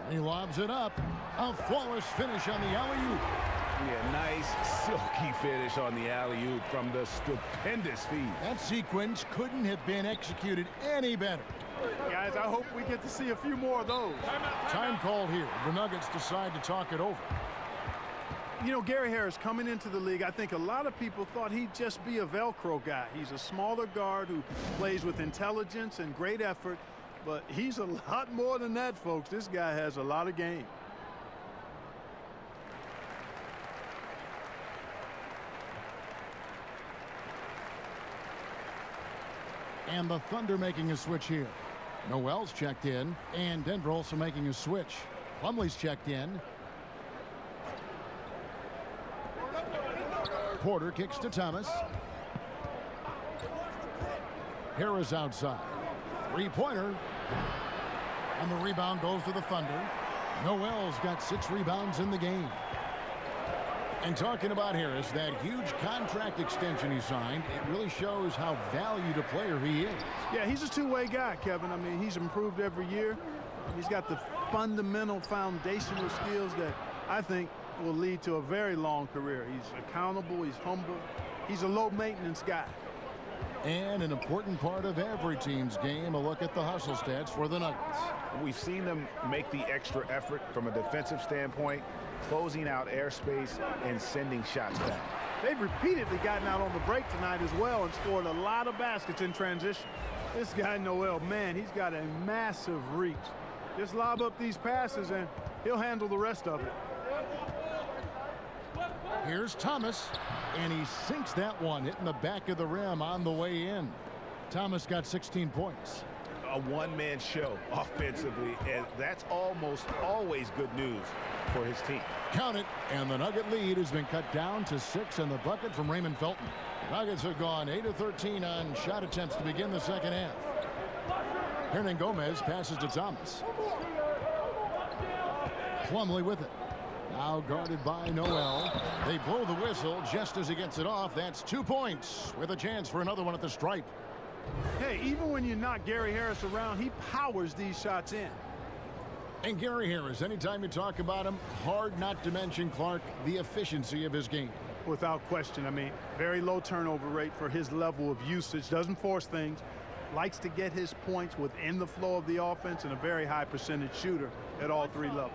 He lobs it up. A flawless finish on the alley-oop. Yeah, nice, silky finish on the alley-oop from the stupendous feed. That sequence couldn't have been executed any better. Guys, I hope we get to see a few more of those. Time called here. The Nuggets decide to talk it over. You know, Gary Harris coming into the league, I think a lot of people thought he'd just be a Velcro guy. He's a smaller guard who plays with intelligence and great effort. But he's a lot more than that, folks. This guy has a lot of game. And the Thunder making a switch here. Noel's checked in, and Denver also making a switch. Plumlee's checked in. Porter kicks to Thomas. Harris outside. Three-pointer. And the rebound goes to the Thunder. Noel's got 6 rebounds in the game. And talking about Harris, that huge contract extension he signed, it really shows how valued a player he is. Yeah, he's a two-way guy, Kevin. I mean, he's improved every year. He's got the fundamental foundational skills that I think will lead to a very long career. He's accountable. He's humble. He's a low-maintenance guy. And an important part of every team's game, a look at the hustle stats for the Nuggets. We've seen them make the extra effort from a defensive standpoint, closing out airspace and sending shots back. They've repeatedly gotten out on the break tonight as well and scored a lot of baskets in transition. This guy, Noel, man, he's got a massive reach. Just lob up these passes and he'll handle the rest of it. Here's Thomas, and he sinks that one, hitting the back of the rim on the way in. Thomas got 16 points. A one-man show offensively, and that's almost always good news for his team. Count it, and the Nugget lead has been cut down to 6 in the bucket from Raymond Felton. The Nuggets have gone 8 of 13 on shot attempts to begin the second half. Hernan Gomez passes to Thomas. Plumlee with it. Now guarded by Noel. They blow the whistle just as he gets it off. That's 2 points with a chance for another one at the stripe. Hey, even when you knock Gary Harris around, he powers these shots in. And Gary Harris, anytime you talk about him, hard not to mention, Clark, the efficiency of his game. Without question. I mean, very low turnover rate for his level of usage. Doesn't force things. Likes to get his points within the flow of the offense, and a very high percentage shooter at all 3 levels.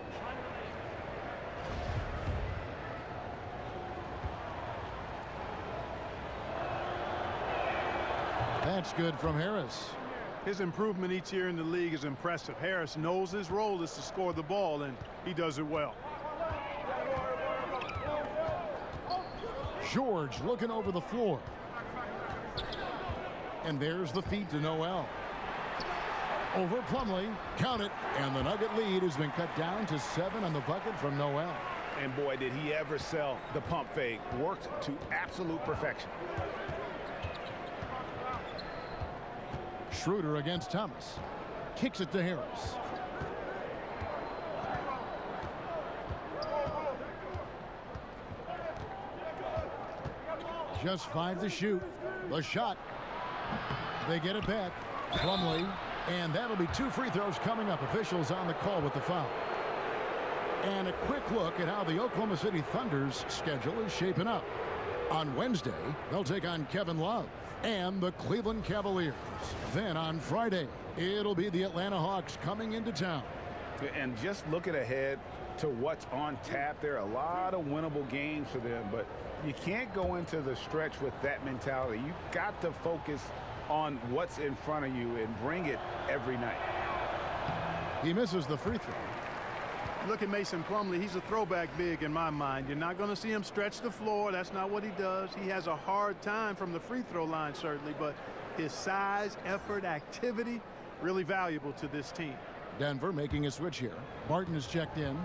That's good from Harris. His improvement each year in the league is impressive. Harris knows his role is to score the ball, and he does it well. George looking over the floor. And there's the feed to Noel. Over Plumlee, count it, and the Nugget lead has been cut down to 7 on the bucket from Noel. And boy, did he ever sell the pump fake. Worked to absolute perfection. Schroeder against Thomas. Kicks it to Harris. Just 5 to shoot. The shot. They get it back. Plumlee. And that'll be 2 free throws coming up. Officials on the call with the foul. And a quick look at how the Oklahoma City Thunder's schedule is shaping up. On Wednesday, they'll take on Kevin Love and the Cleveland Cavaliers. Then on Friday, it'll be the Atlanta Hawks coming into town. And just looking ahead to what's on tap, there are a lot of winnable games for them, but you can't go into the stretch with that mentality. You've got to focus on what's in front of you and bring it every night. He misses the free throw. Look at Mason Plumlee. He's a throwback big in my mind. You're not going to see him stretch the floor. That's not what he does. He has a hard time from the free throw line, certainly, but his size, effort, activity, really valuable to this team. Denver making a switch here. Barton is checked in.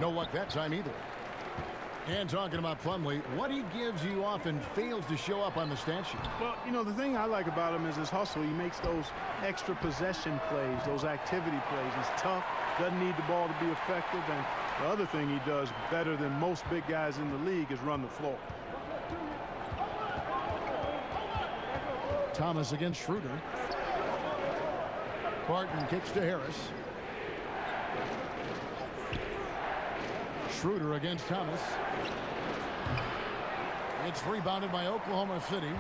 No luck that time either. And talking about Plumlee, what he gives you often fails to show up on the stat sheet. Well, you know, the thing I like about him is his hustle. He makes those extra possession plays, those activity plays. He's tough, doesn't need the ball to be effective, and the other thing he does better than most big guys in the league is run the floor. Thomas against Schroeder. Barton kicks to Harris. Schroeder against Thomas. It's rebounded by Oklahoma City.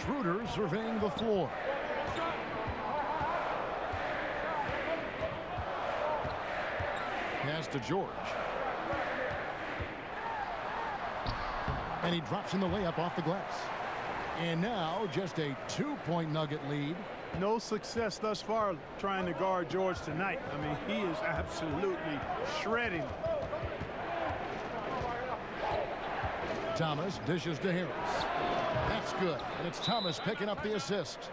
Schroeder surveying the floor. Pass to George. And he drops in the layup off the glass. And now just a 2-point Nugget lead. No success thus far trying to guard George tonight. I mean, he is absolutely shredding. Thomas dishes to Harris. That's good. And it's Thomas picking up the assist.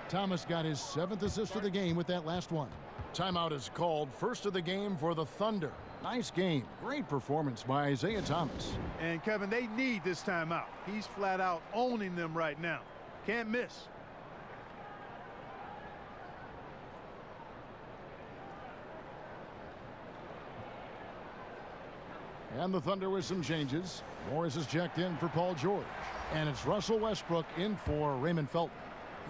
Thomas got his 7th assist of the game with that last one. Timeout is called. First of the game for the Thunder. Nice game. Great performance by Isaiah Thomas. And Kevin, they need this timeout. He's flat out owning them right now. Can't miss. And the Thunder with some changes. Morris is checked in for Paul George. And it's Russell Westbrook in for Raymond Felton.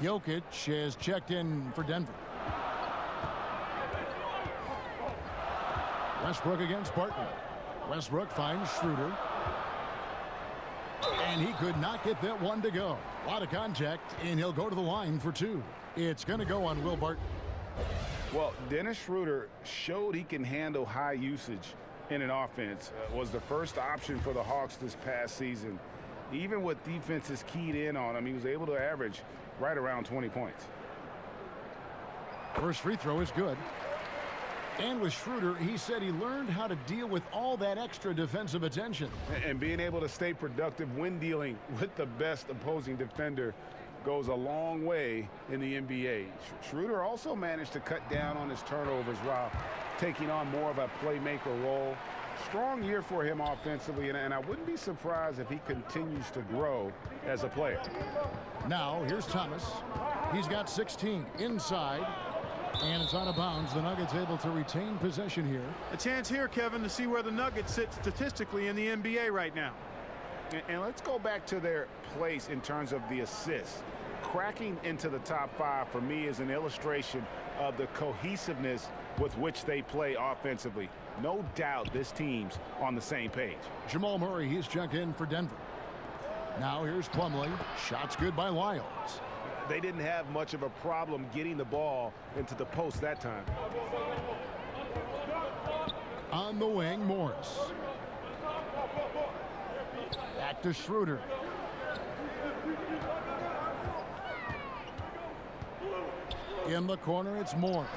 Jokic is checked in for Denver. Westbrook against Barton. Westbrook finds Schroeder. And he could not get that one to go. A lot of contact, and he'll go to the line for 2. It's going to go on Will Barton. Well, Dennis Schroeder showed he can handle high usage in an offense. Was the first option for the Hawks this past season. Even with defenses keyed in on him, he was able to average right around 20 points. First free throw is good. And with Schroeder, he said he learned how to deal with all that extra defensive attention. And being able to stay productive when dealing with the best opposing defender goes a long way in the NBA. Schroeder also managed to cut down on his turnovers while taking on more of a playmaker role. Strong year for him offensively, and I wouldn't be surprised if he continues to grow as a player. Now, here's Thomas. He's got 16 inside, and it's out of bounds. The Nuggets able to retain possession here. A chance here, Kevin, to see where the Nuggets sit statistically in the NBA right now. And let's go back to their place in terms of the assists. Cracking into the top 5 for me is an illustration of the cohesiveness with which they play offensively. No doubt this team's on the same page. Jamal Murray, he's checked in for Denver. Now here's Plumlee. Shots good by Lyles. They didn't have much of a problem getting the ball into the post that time. On the wing, Morris. Back to Schroeder. In the corner, it's Morris.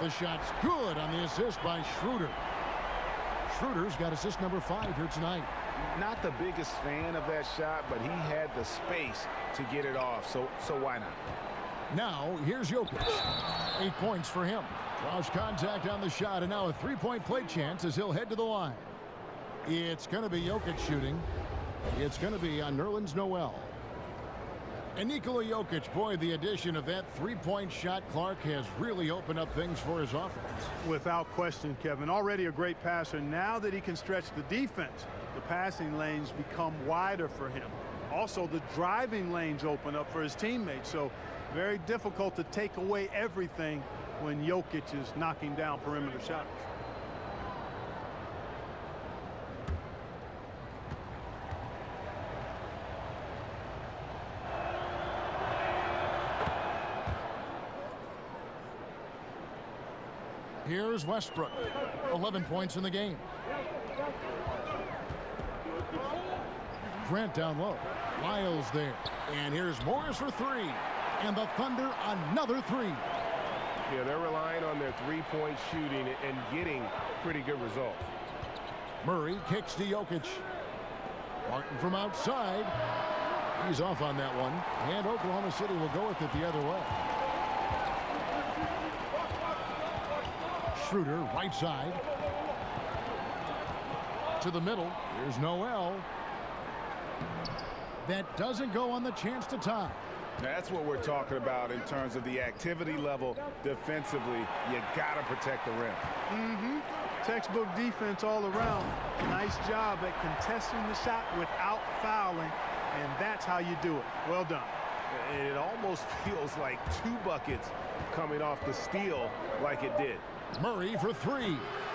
The shot's good on the assist by Schroeder. Schroeder's got assist number 5 here tonight. Not the biggest fan of that shot, but he had the space to get it off, so why not? Now, here's Jokic. 8 points for him. Draws contact on the shot, and now a three-point play chance as he'll head to the line. It's going to be Jokic shooting. It's going to be on Nerlens Noel. And Nikola Jokic, boy, the addition of that three-point shot, Clark, has really opened up things for his offense. Without question, Kevin. Already a great passer. Now that he can stretch the defense, the passing lanes become wider for him. Also, the driving lanes open up for his teammates. So very difficult to take away everything when Jokic is knocking down perimeter shots. Here's Westbrook. 11 points in the game. Grant down low. Lyles there. And here's Morris for 3. And the Thunder another 3. Yeah, they're relying on their three-point shooting and getting pretty good results. Murray kicks to Jokic. Martin from outside. He's off on that one. And Oklahoma City will go with it the other way. Schroeder, right side. To the middle. Here's Noel. That doesn't go on the chance to tie. That's what we're talking about in terms of the activity level defensively. You got to protect the rim. Textbook defense all around. Nice job at contesting the shot without fouling, and that's how you do it. Well done. It almost feels like 2 buckets coming off the steal like it did. Murray for 3.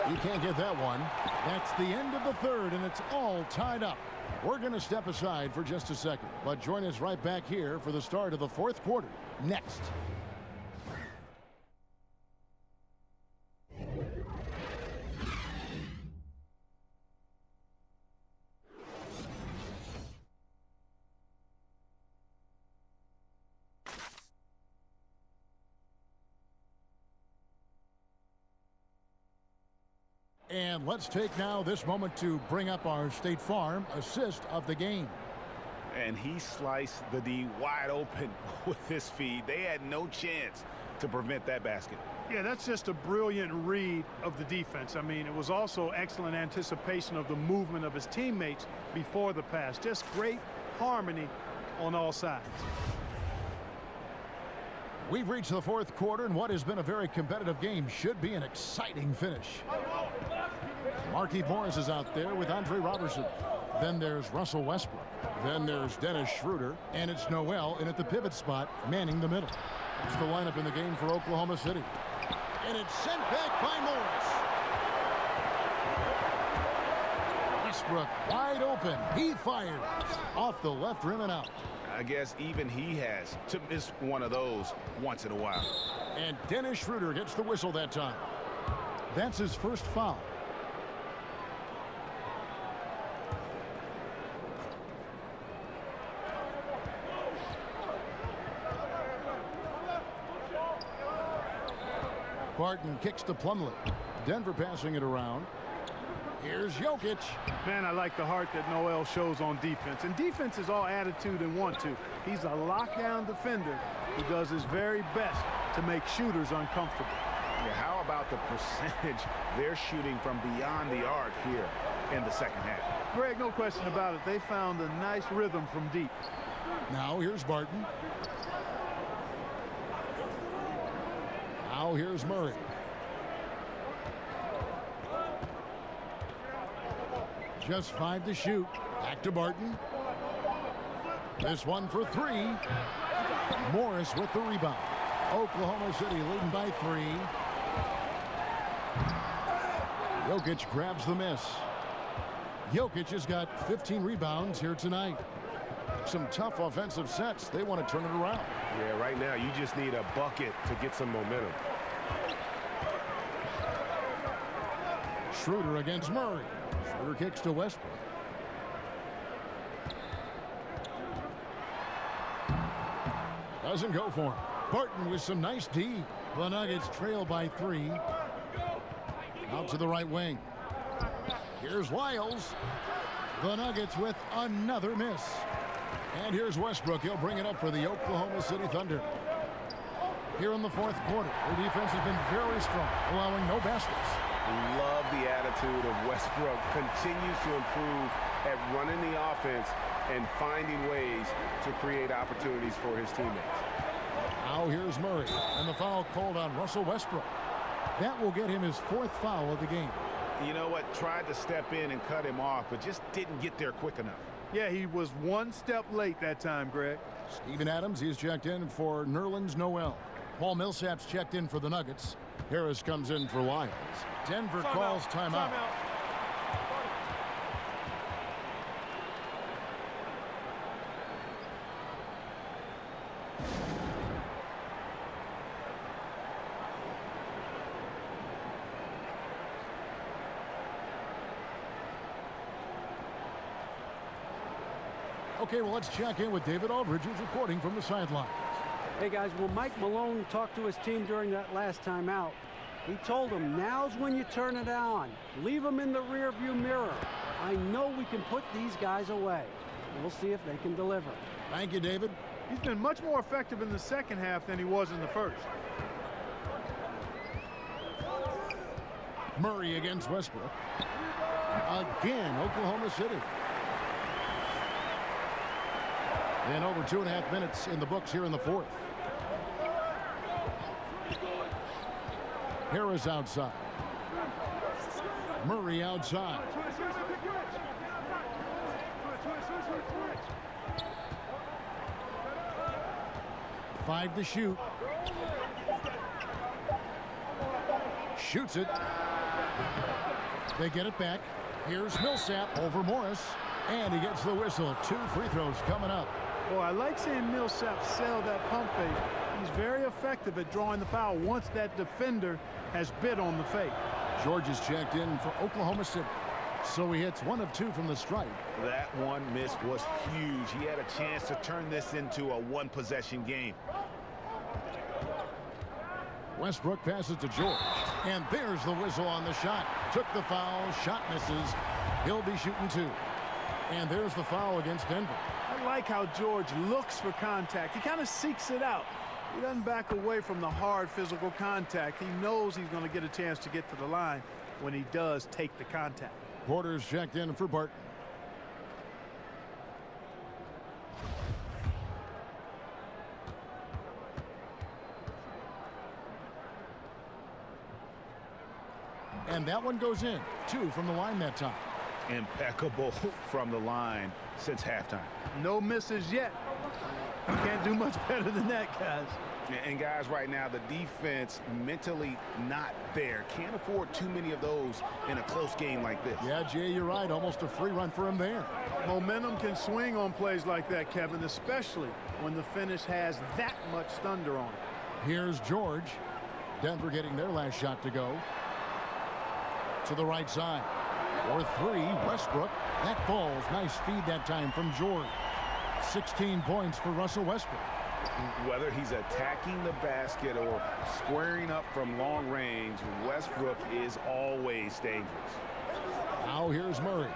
He can't get that one. That's the end of the third, and it's all tied up. We're going to step aside for just a second, but join us right back here for the start of the fourth quarter next. And let's take now this moment to bring up our State Farm assist of the game. And he sliced the D wide open with this feed. They had no chance to prevent that basket. Yeah, that's just a brilliant read of the defense. I mean, it was also excellent anticipation of the movement of his teammates before the pass. Just great harmony on all sides. We've reached the fourth quarter, and what has been a very competitive game should be an exciting finish. Markieff Morris is out there with Andre Robertson. Then there's Russell Westbrook. Then there's Dennis Schroeder. And it's Noel in at the pivot spot, manning the middle. That's the lineup in the game for Oklahoma City. And it's sent back by Morris. Westbrook wide open. He fires off the left rim and out. I guess even he has to miss one of those once in a while. And Dennis Schroeder gets the whistle that time. That's his first foul. Barton kicks to Plumlee. Denver passing it around. Here's Jokic. Man, I like the heart that Noel shows on defense. And defense is all attitude and want to. He's a lockdown defender who does his very best to make shooters uncomfortable. Yeah, how about the percentage they're shooting from beyond the arc here in the second half? Greg, no question about it. They found a nice rhythm from deep. Now here's Barton. Now here's Murray. Just 5 to shoot. Back to Barton. This one for 3. Morris with the rebound. Oklahoma City leading by 3. Jokic grabs the miss. Jokic has got 15 rebounds here tonight. Some tough offensive sets. They want to turn it around. Yeah, right now you just need a bucket to get some momentum. Schroeder against Murray. Shooter kicks to Westbrook. Doesn't go for him. Barton with some nice D. The Nuggets trail by 3. Out to the right wing. Here's Lyles. The Nuggets with another miss. And here's Westbrook. He'll bring it up for the Oklahoma City Thunder. Here in the fourth quarter, their defense has been very strong, allowing no baskets. Love the attitude of Westbrook. Continues to improve at running the offense and finding ways to create opportunities for his teammates. Now here's Murray, and the foul called on Russell Westbrook. That will get him his 4th foul of the game. You know what? Tried to step in and cut him off, but just didn't get there quick enough. Yeah, he was one step late that time, Greg. Steven Adams, he's checked in for Nerlens Noel. Paul Millsap's checked in for the Nuggets. Harris comes in for Lyles. Denver calls timeout. Okay, well, let's check in with David Aldridge, who's reporting from the sidelines. Hey, guys, well, Mike Malone talked to his team during that last time out. He told them, now's when you turn it on. Leave them in the rearview mirror. I know we can put these guys away. We'll see if they can deliver. Thank you, David. He's been much more effective in the second half than he was in the first. Murray against Westbrook. Again, Oklahoma City. And over 2.5 minutes in the books here in the fourth. Harris outside. Murray outside. Five to shoot. Shoots it. They get it back. Here's Millsap over Morris. And he gets the whistle. 2 free throws coming up. Boy, I like seeing Millsap sell that pump fake. He's very effective at drawing the foul once that defender has bid on the fake. George is checked in for Oklahoma City. So he hits 1 of 2 from the stripe. That one miss was huge. He had a chance to turn this into a one-possession game. Westbrook passes to George. And there's the whistle on the shot. Took the foul. Shot misses. He'll be shooting 2. And there's the foul against Denver. I like how George looks for contact. He kind of seeks it out. He doesn't back away from the hard physical contact. He knows he's going to get a chance to get to the line when he does take the contact. Porter's checked in for Barton. And that one goes in. 2 from the line that time. Impeccable from the line since halftime. No misses yet. You can't do much better than that, guys. And guys, right now, the defense mentally not there. Can't afford too many of those in a close game like this. Yeah, Jay, you're right. Almost a free run for him there. Momentum can swing on plays like that, Kevin, especially when the finish has that much thunder on it. Here's George. Denver getting their last shot to go. To the right side. For 3, Westbrook. That falls. Nice feed that time from George. 16 points for Russell Westbrook. Whether he's attacking the basket or squaring up from long range, Westbrook is always dangerous. Now here's Murray.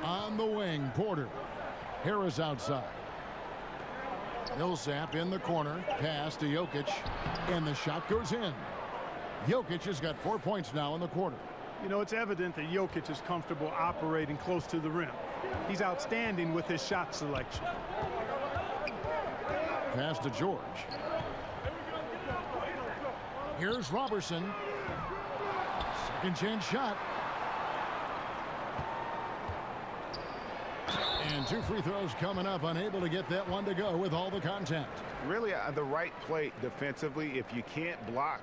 On the wing, Porter. Harris outside. Millsap in the corner. Pass to Jokic. And the shot goes in. Jokic has got 4 points now in the quarter. You know, it's evident that Jokic is comfortable operating close to the rim. He's outstanding with his shot selection. Pass to George. Here's Robertson. Second chance shot. And 2 free throws coming up. Unable to get that one to go with all the contact. Really the right play defensively. If you can't block,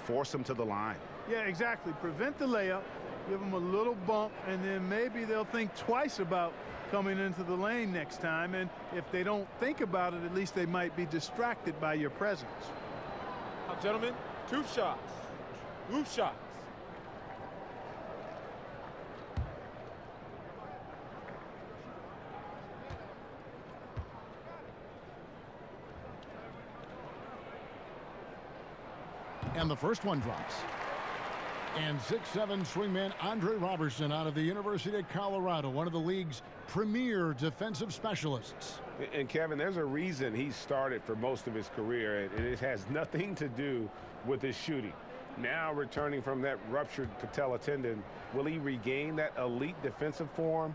force them to the line. Yeah, exactly. Prevent the layup, give them a little bump, and then maybe they'll think twice about coming into the lane next time. And if they don't think about it, at least they might be distracted by your presence. Now, gentlemen, 2 shots. 2 shots. And the first one drops. And 6'7" swingman Andre Robertson out of the University of Colorado, one of the league's premier defensive specialists. And Kevin, there's a reason he started for most of his career, and it has nothing to do with his shooting. Now returning from that ruptured patella tendon, will he regain that elite defensive form?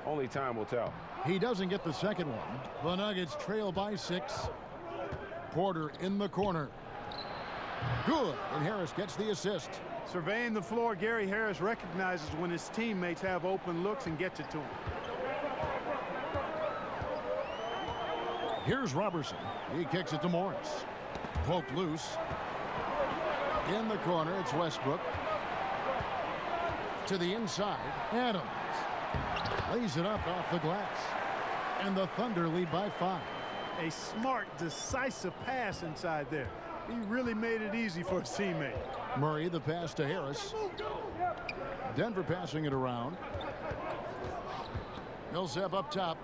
Only time will tell. He doesn't get the second one. The Nuggets trail by 6. Porter in the corner. Good, and Harris gets the assist. Surveying the floor, Gary Harris recognizes when his teammates have open looks and gets it to him. Here's Robertson. He kicks it to Morris. Poked loose. In the corner, it's Westbrook. To the inside, Adams. Lays it up off the glass. And the Thunder lead by 5. A smart, decisive pass inside there. He really made it easy for his teammate. Murray, the pass to Harris. Denver passing it around. Millsap up top.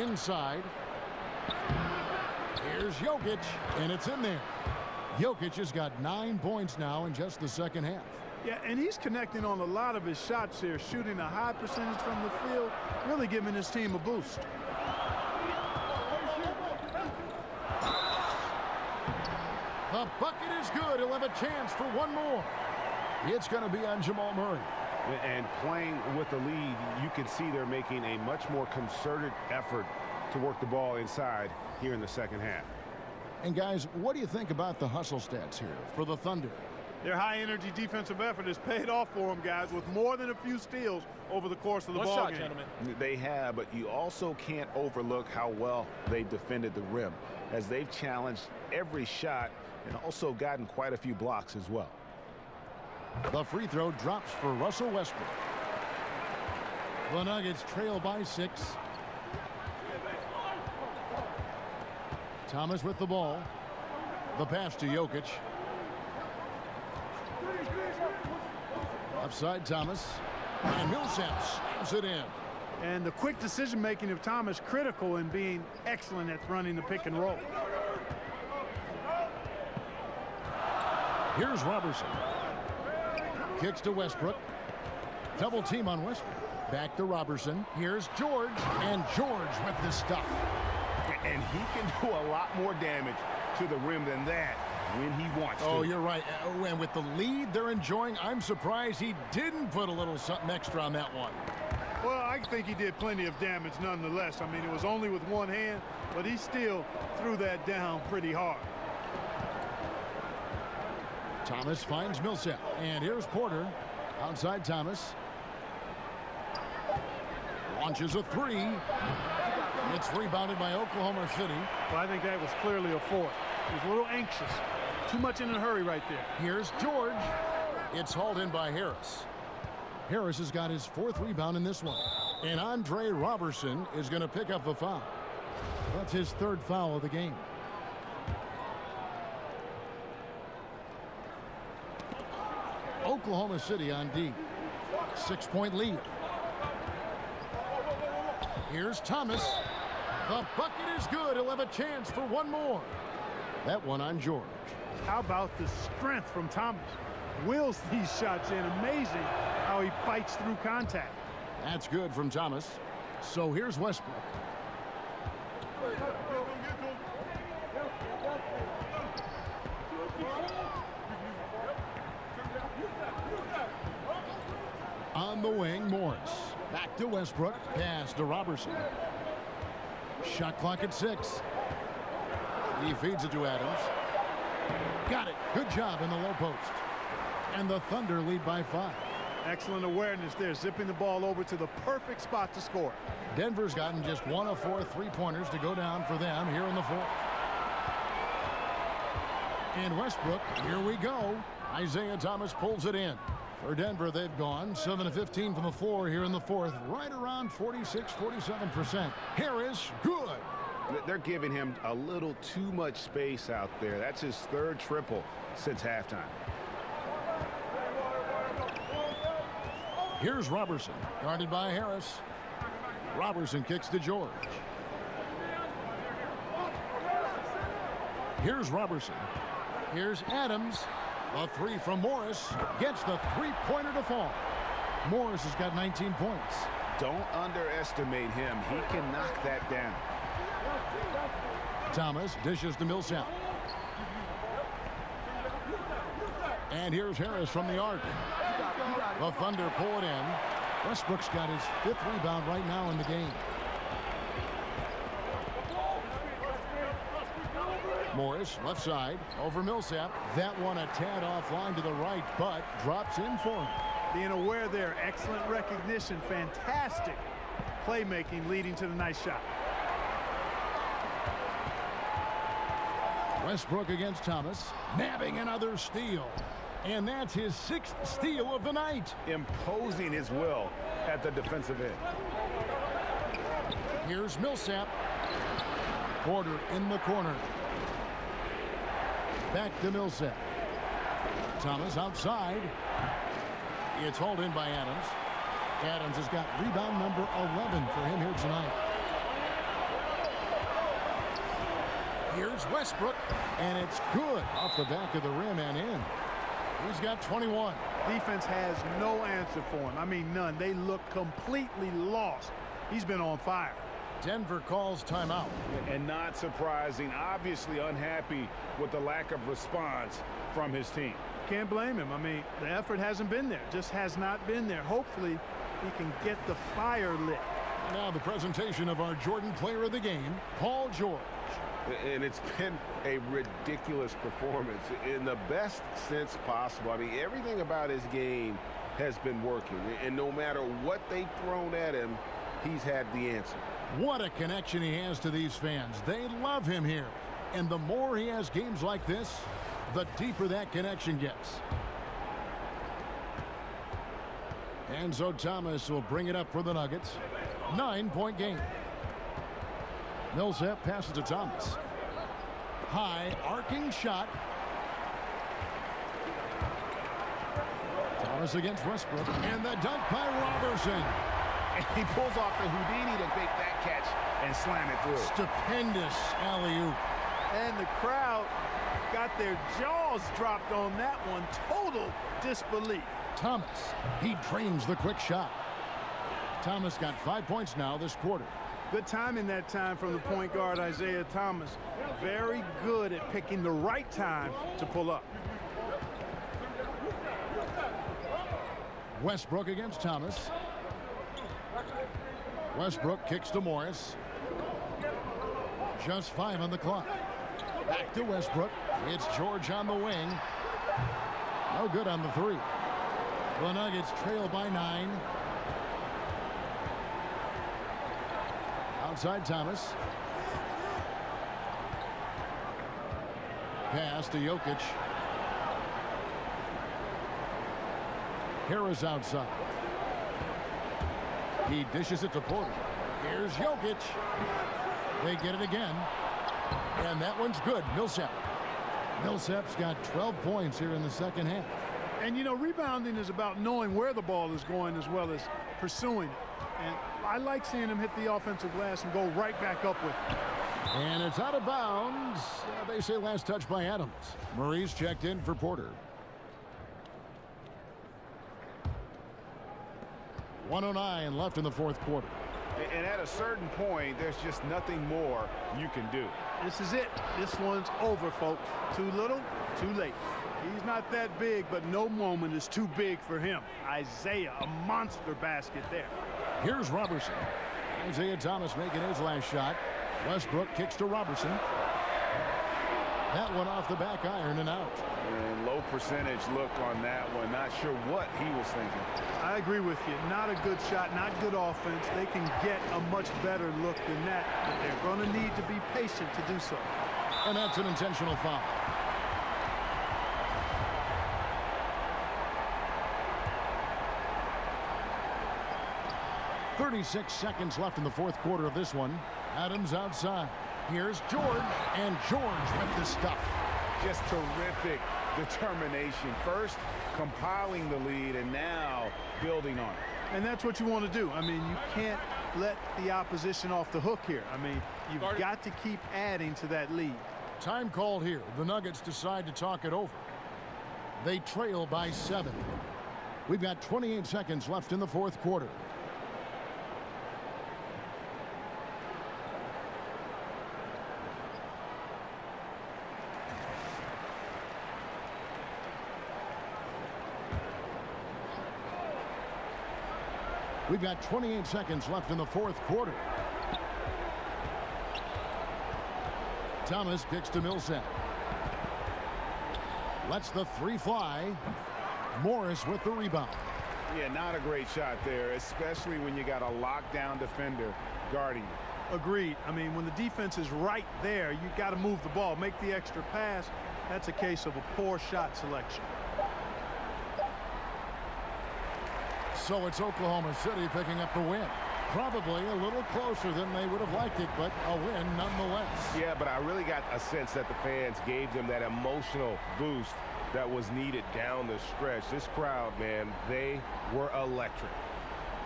Inside. Here's Jokic, and it's in there. Jokic has got 9 points now in just the second half. Yeah, and he's connecting on a lot of his shots here, shooting a high percentage from the field, really giving his team a boost. The bucket is good. He'll have a chance for one more. It's going to be on Jamal Murray. And playing with the lead, you can see they're making a much more concerted effort to work the ball inside here in the second half. And guys, what do you think about the hustle stats here for the Thunder? Their high-energy defensive effort has paid off for them, guys, with more than a few steals over the course of the ball game. Gentlemen. They have, but you also can't overlook how well they've defended the rim, as they've challenged every shot and also gotten quite a few blocks as well. The free throw drops for Russell Westbrook. The Nuggets trail by 6. Thomas with the ball. The pass to Jokic. Offside Thomas. And Millsap slams it in. And the quick decision-making of Thomas critical in being excellent at running the pick and roll. Here's Robertson. Kicks to Westbrook. Double team on Westbrook. Back to Robertson. Here's George. And George with the stuff. And he can do a lot more damage to the rim than that when he wants to. Oh, you're right. And with the lead they're enjoying, I'm surprised he didn't put a little something extra on that one. Well, I think he did plenty of damage nonetheless. I mean, it was only with one hand, but he still threw that down pretty hard. Thomas finds Millsap. And here's Porter. Outside Thomas. Launches a 3. It's rebounded by Oklahoma City. Well, I think that was clearly a fourth. He was a little anxious. Too much in a hurry right there. Here's George. It's hauled in by Harris. Harris has got his 4th rebound in this one. And Andre Robertson is going to pick up the foul. That's his 3rd foul of the game. Oklahoma City on D. 6-point lead. Here's Thomas. The bucket is good. He'll have a chance for one more. That one on George. How about the strength from Thomas? Wills these shots in. Amazing how he fights through contact. That's good from Thomas. So here's Westbrook. On the wing, Morris. Back to Westbrook. Pass to Robertson. Shot clock at 6. He feeds it to Adams. Got it. Good job in the low post. And the Thunder lead by 5. Excellent awareness there, zipping the ball over to the perfect spot to score. Denver's gotten just 1 of 4 3-pointers to go down for them here in the 4th. And Westbrook, here we go. Isaiah Thomas pulls it in. For Denver, they've gone 7 of 15 from the floor here in the 4th, right around 46-47%. Harris, good. They're giving him a little too much space out there. That's his 3rd triple since halftime. Here's Robertson, guarded by Harris. Robertson kicks to George. Here's Robertson. Here's Adams. A three from Morris. Gets the three-pointer to fall. Morris has got 19 points. Don't underestimate him. He can knock that down. Thomas dishes to Millsap. And here's Harris from the arc. The Thunder pull it in. Westbrook's got his 5th rebound right now in the game. Morris, left side, over Millsap. That one a tad offline to the right, but drops in for him. Being aware there, excellent recognition, fantastic playmaking leading to the nice shot. Westbrook against Thomas, nabbing another steal. And that's his 6th steal of the night. Imposing his will at the defensive end. Here's Millsap. Porter in the corner. Back to Millsap. Thomas outside. It's hauled in by Adams. Adams has got rebound number 11 for him here tonight. Here's Westbrook, and it's good off the back of the rim and in. He's got 21. Defense has no answer for him. I mean, none. They look completely lost. He's been on fire. Denver calls timeout. And not surprising, obviously unhappy with the lack of response from his team. Can't blame him. I mean, the effort hasn't been there. Just has not been there. Hopefully, he can get the fire lit. Now the presentation of our Jordan Player of the Game, Paul George. And it's been a ridiculous performance in the best sense possible. I mean, everything about his game has been working. And no matter what they've thrown at him, he's had the answer. What a connection he has to these fans. They love him here. And the more he has games like this, the deeper that connection gets. And so Thomas will bring it up for the Nuggets. 9-point game. Millsap passes to Thomas. High arcing shot. Thomas against Westbrook. And the dunk by Robertson. And he pulls off the Houdini to make that catch and slam it through. Stupendous alley-oop. And the crowd got their jaws dropped on that one. Total disbelief. Thomas, he drains the quick shot. Thomas got 5 points now this quarter. Good timing that time from the point guard, Isaiah Thomas. Very good at picking the right time to pull up. Westbrook against Thomas. Westbrook kicks to Morris. Just 5 on the clock. Back to Westbrook. It's George on the wing. No good on the 3. The Nuggets trail by 9. Outside Thomas. Pass to Jokic. Harris outside. He dishes it to Porter. Here's Jokic. They get it again. And that one's good. Millsap. Millsap's got 12 points here in the second half. And, you know, rebounding is about knowing where the ball is going as well as pursuing it. And I like seeing him hit the offensive glass and go right back up with it. And it's out of bounds. They say last touch by Adams. Murray's checked in for Porter. 1:09 left in the fourth quarter. And at a certain point, there's just nothing more you can do. This is it. This one's over, folks. Too little, too late. He's not that big, but no moment is too big for him. Isaiah, a monster basket there. Here's Robertson. Isaiah Thomas making his last shot. Westbrook kicks to Robertson. That one off the back iron and out. And low percentage look on that one. Not sure what he was thinking. I agree with you. Not a good shot, not good offense. They can get a much better look than that, but they're going to need to be patient to do so. And that's an intentional foul. .36 seconds left in the fourth quarter of this one. Adams outside. Here's George, and George with the stuff. Just terrific determination. First, compiling the lead, and now building on it. And that's what you want to do. I mean, you can't let the opposition off the hook here. I mean, you've got to keep adding to that lead. Time called here. The Nuggets decide to talk it over. They trail by 7. We've got 28 seconds left in the fourth quarter. We've got 28 seconds left in the fourth quarter. Thomas kicks to Millsap. Lets the three fly. Morris with the rebound. Yeah, not a great shot there, especially when you got a lockdown defender guarding you. Agreed. I mean, when the defense is right there, you got to move the ball, make the extra pass. That's a case of a poor shot selection. So it's Oklahoma City picking up the win. Probably a little closer than they would have liked it, but a win nonetheless. Yeah, but I really got a sense that the fans gave them that emotional boost that was needed down the stretch. This crowd, man, they were electric.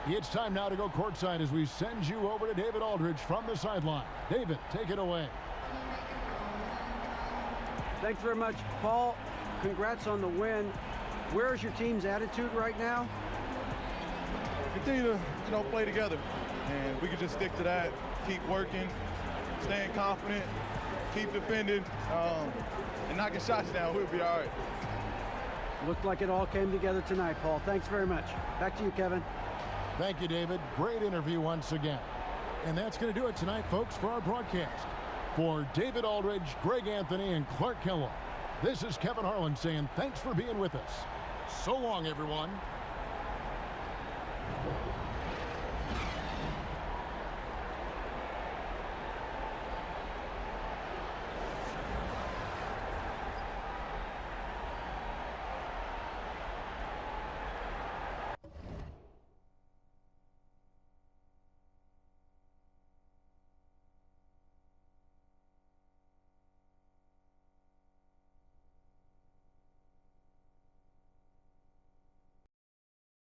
It's time now to go courtside as we send you over to David Aldridge from the sideline. David, take it away. Thanks very much, Paul. Congrats on the win. Where is your team's attitude right now? Continue to, play together, and we can just stick to that, keep working, staying confident, keep defending, and knocking shots down. We'll be all right. Looked like it all came together tonight, Paul. Thanks very much. Back to you, Kevin. Thank you, David. Great interview once again. And that's going to do it tonight, folks, for our broadcast. For David Aldridge, Greg Anthony, and Clark Kellogg, this is Kevin Harlan saying thanks for being with us. So long, everyone.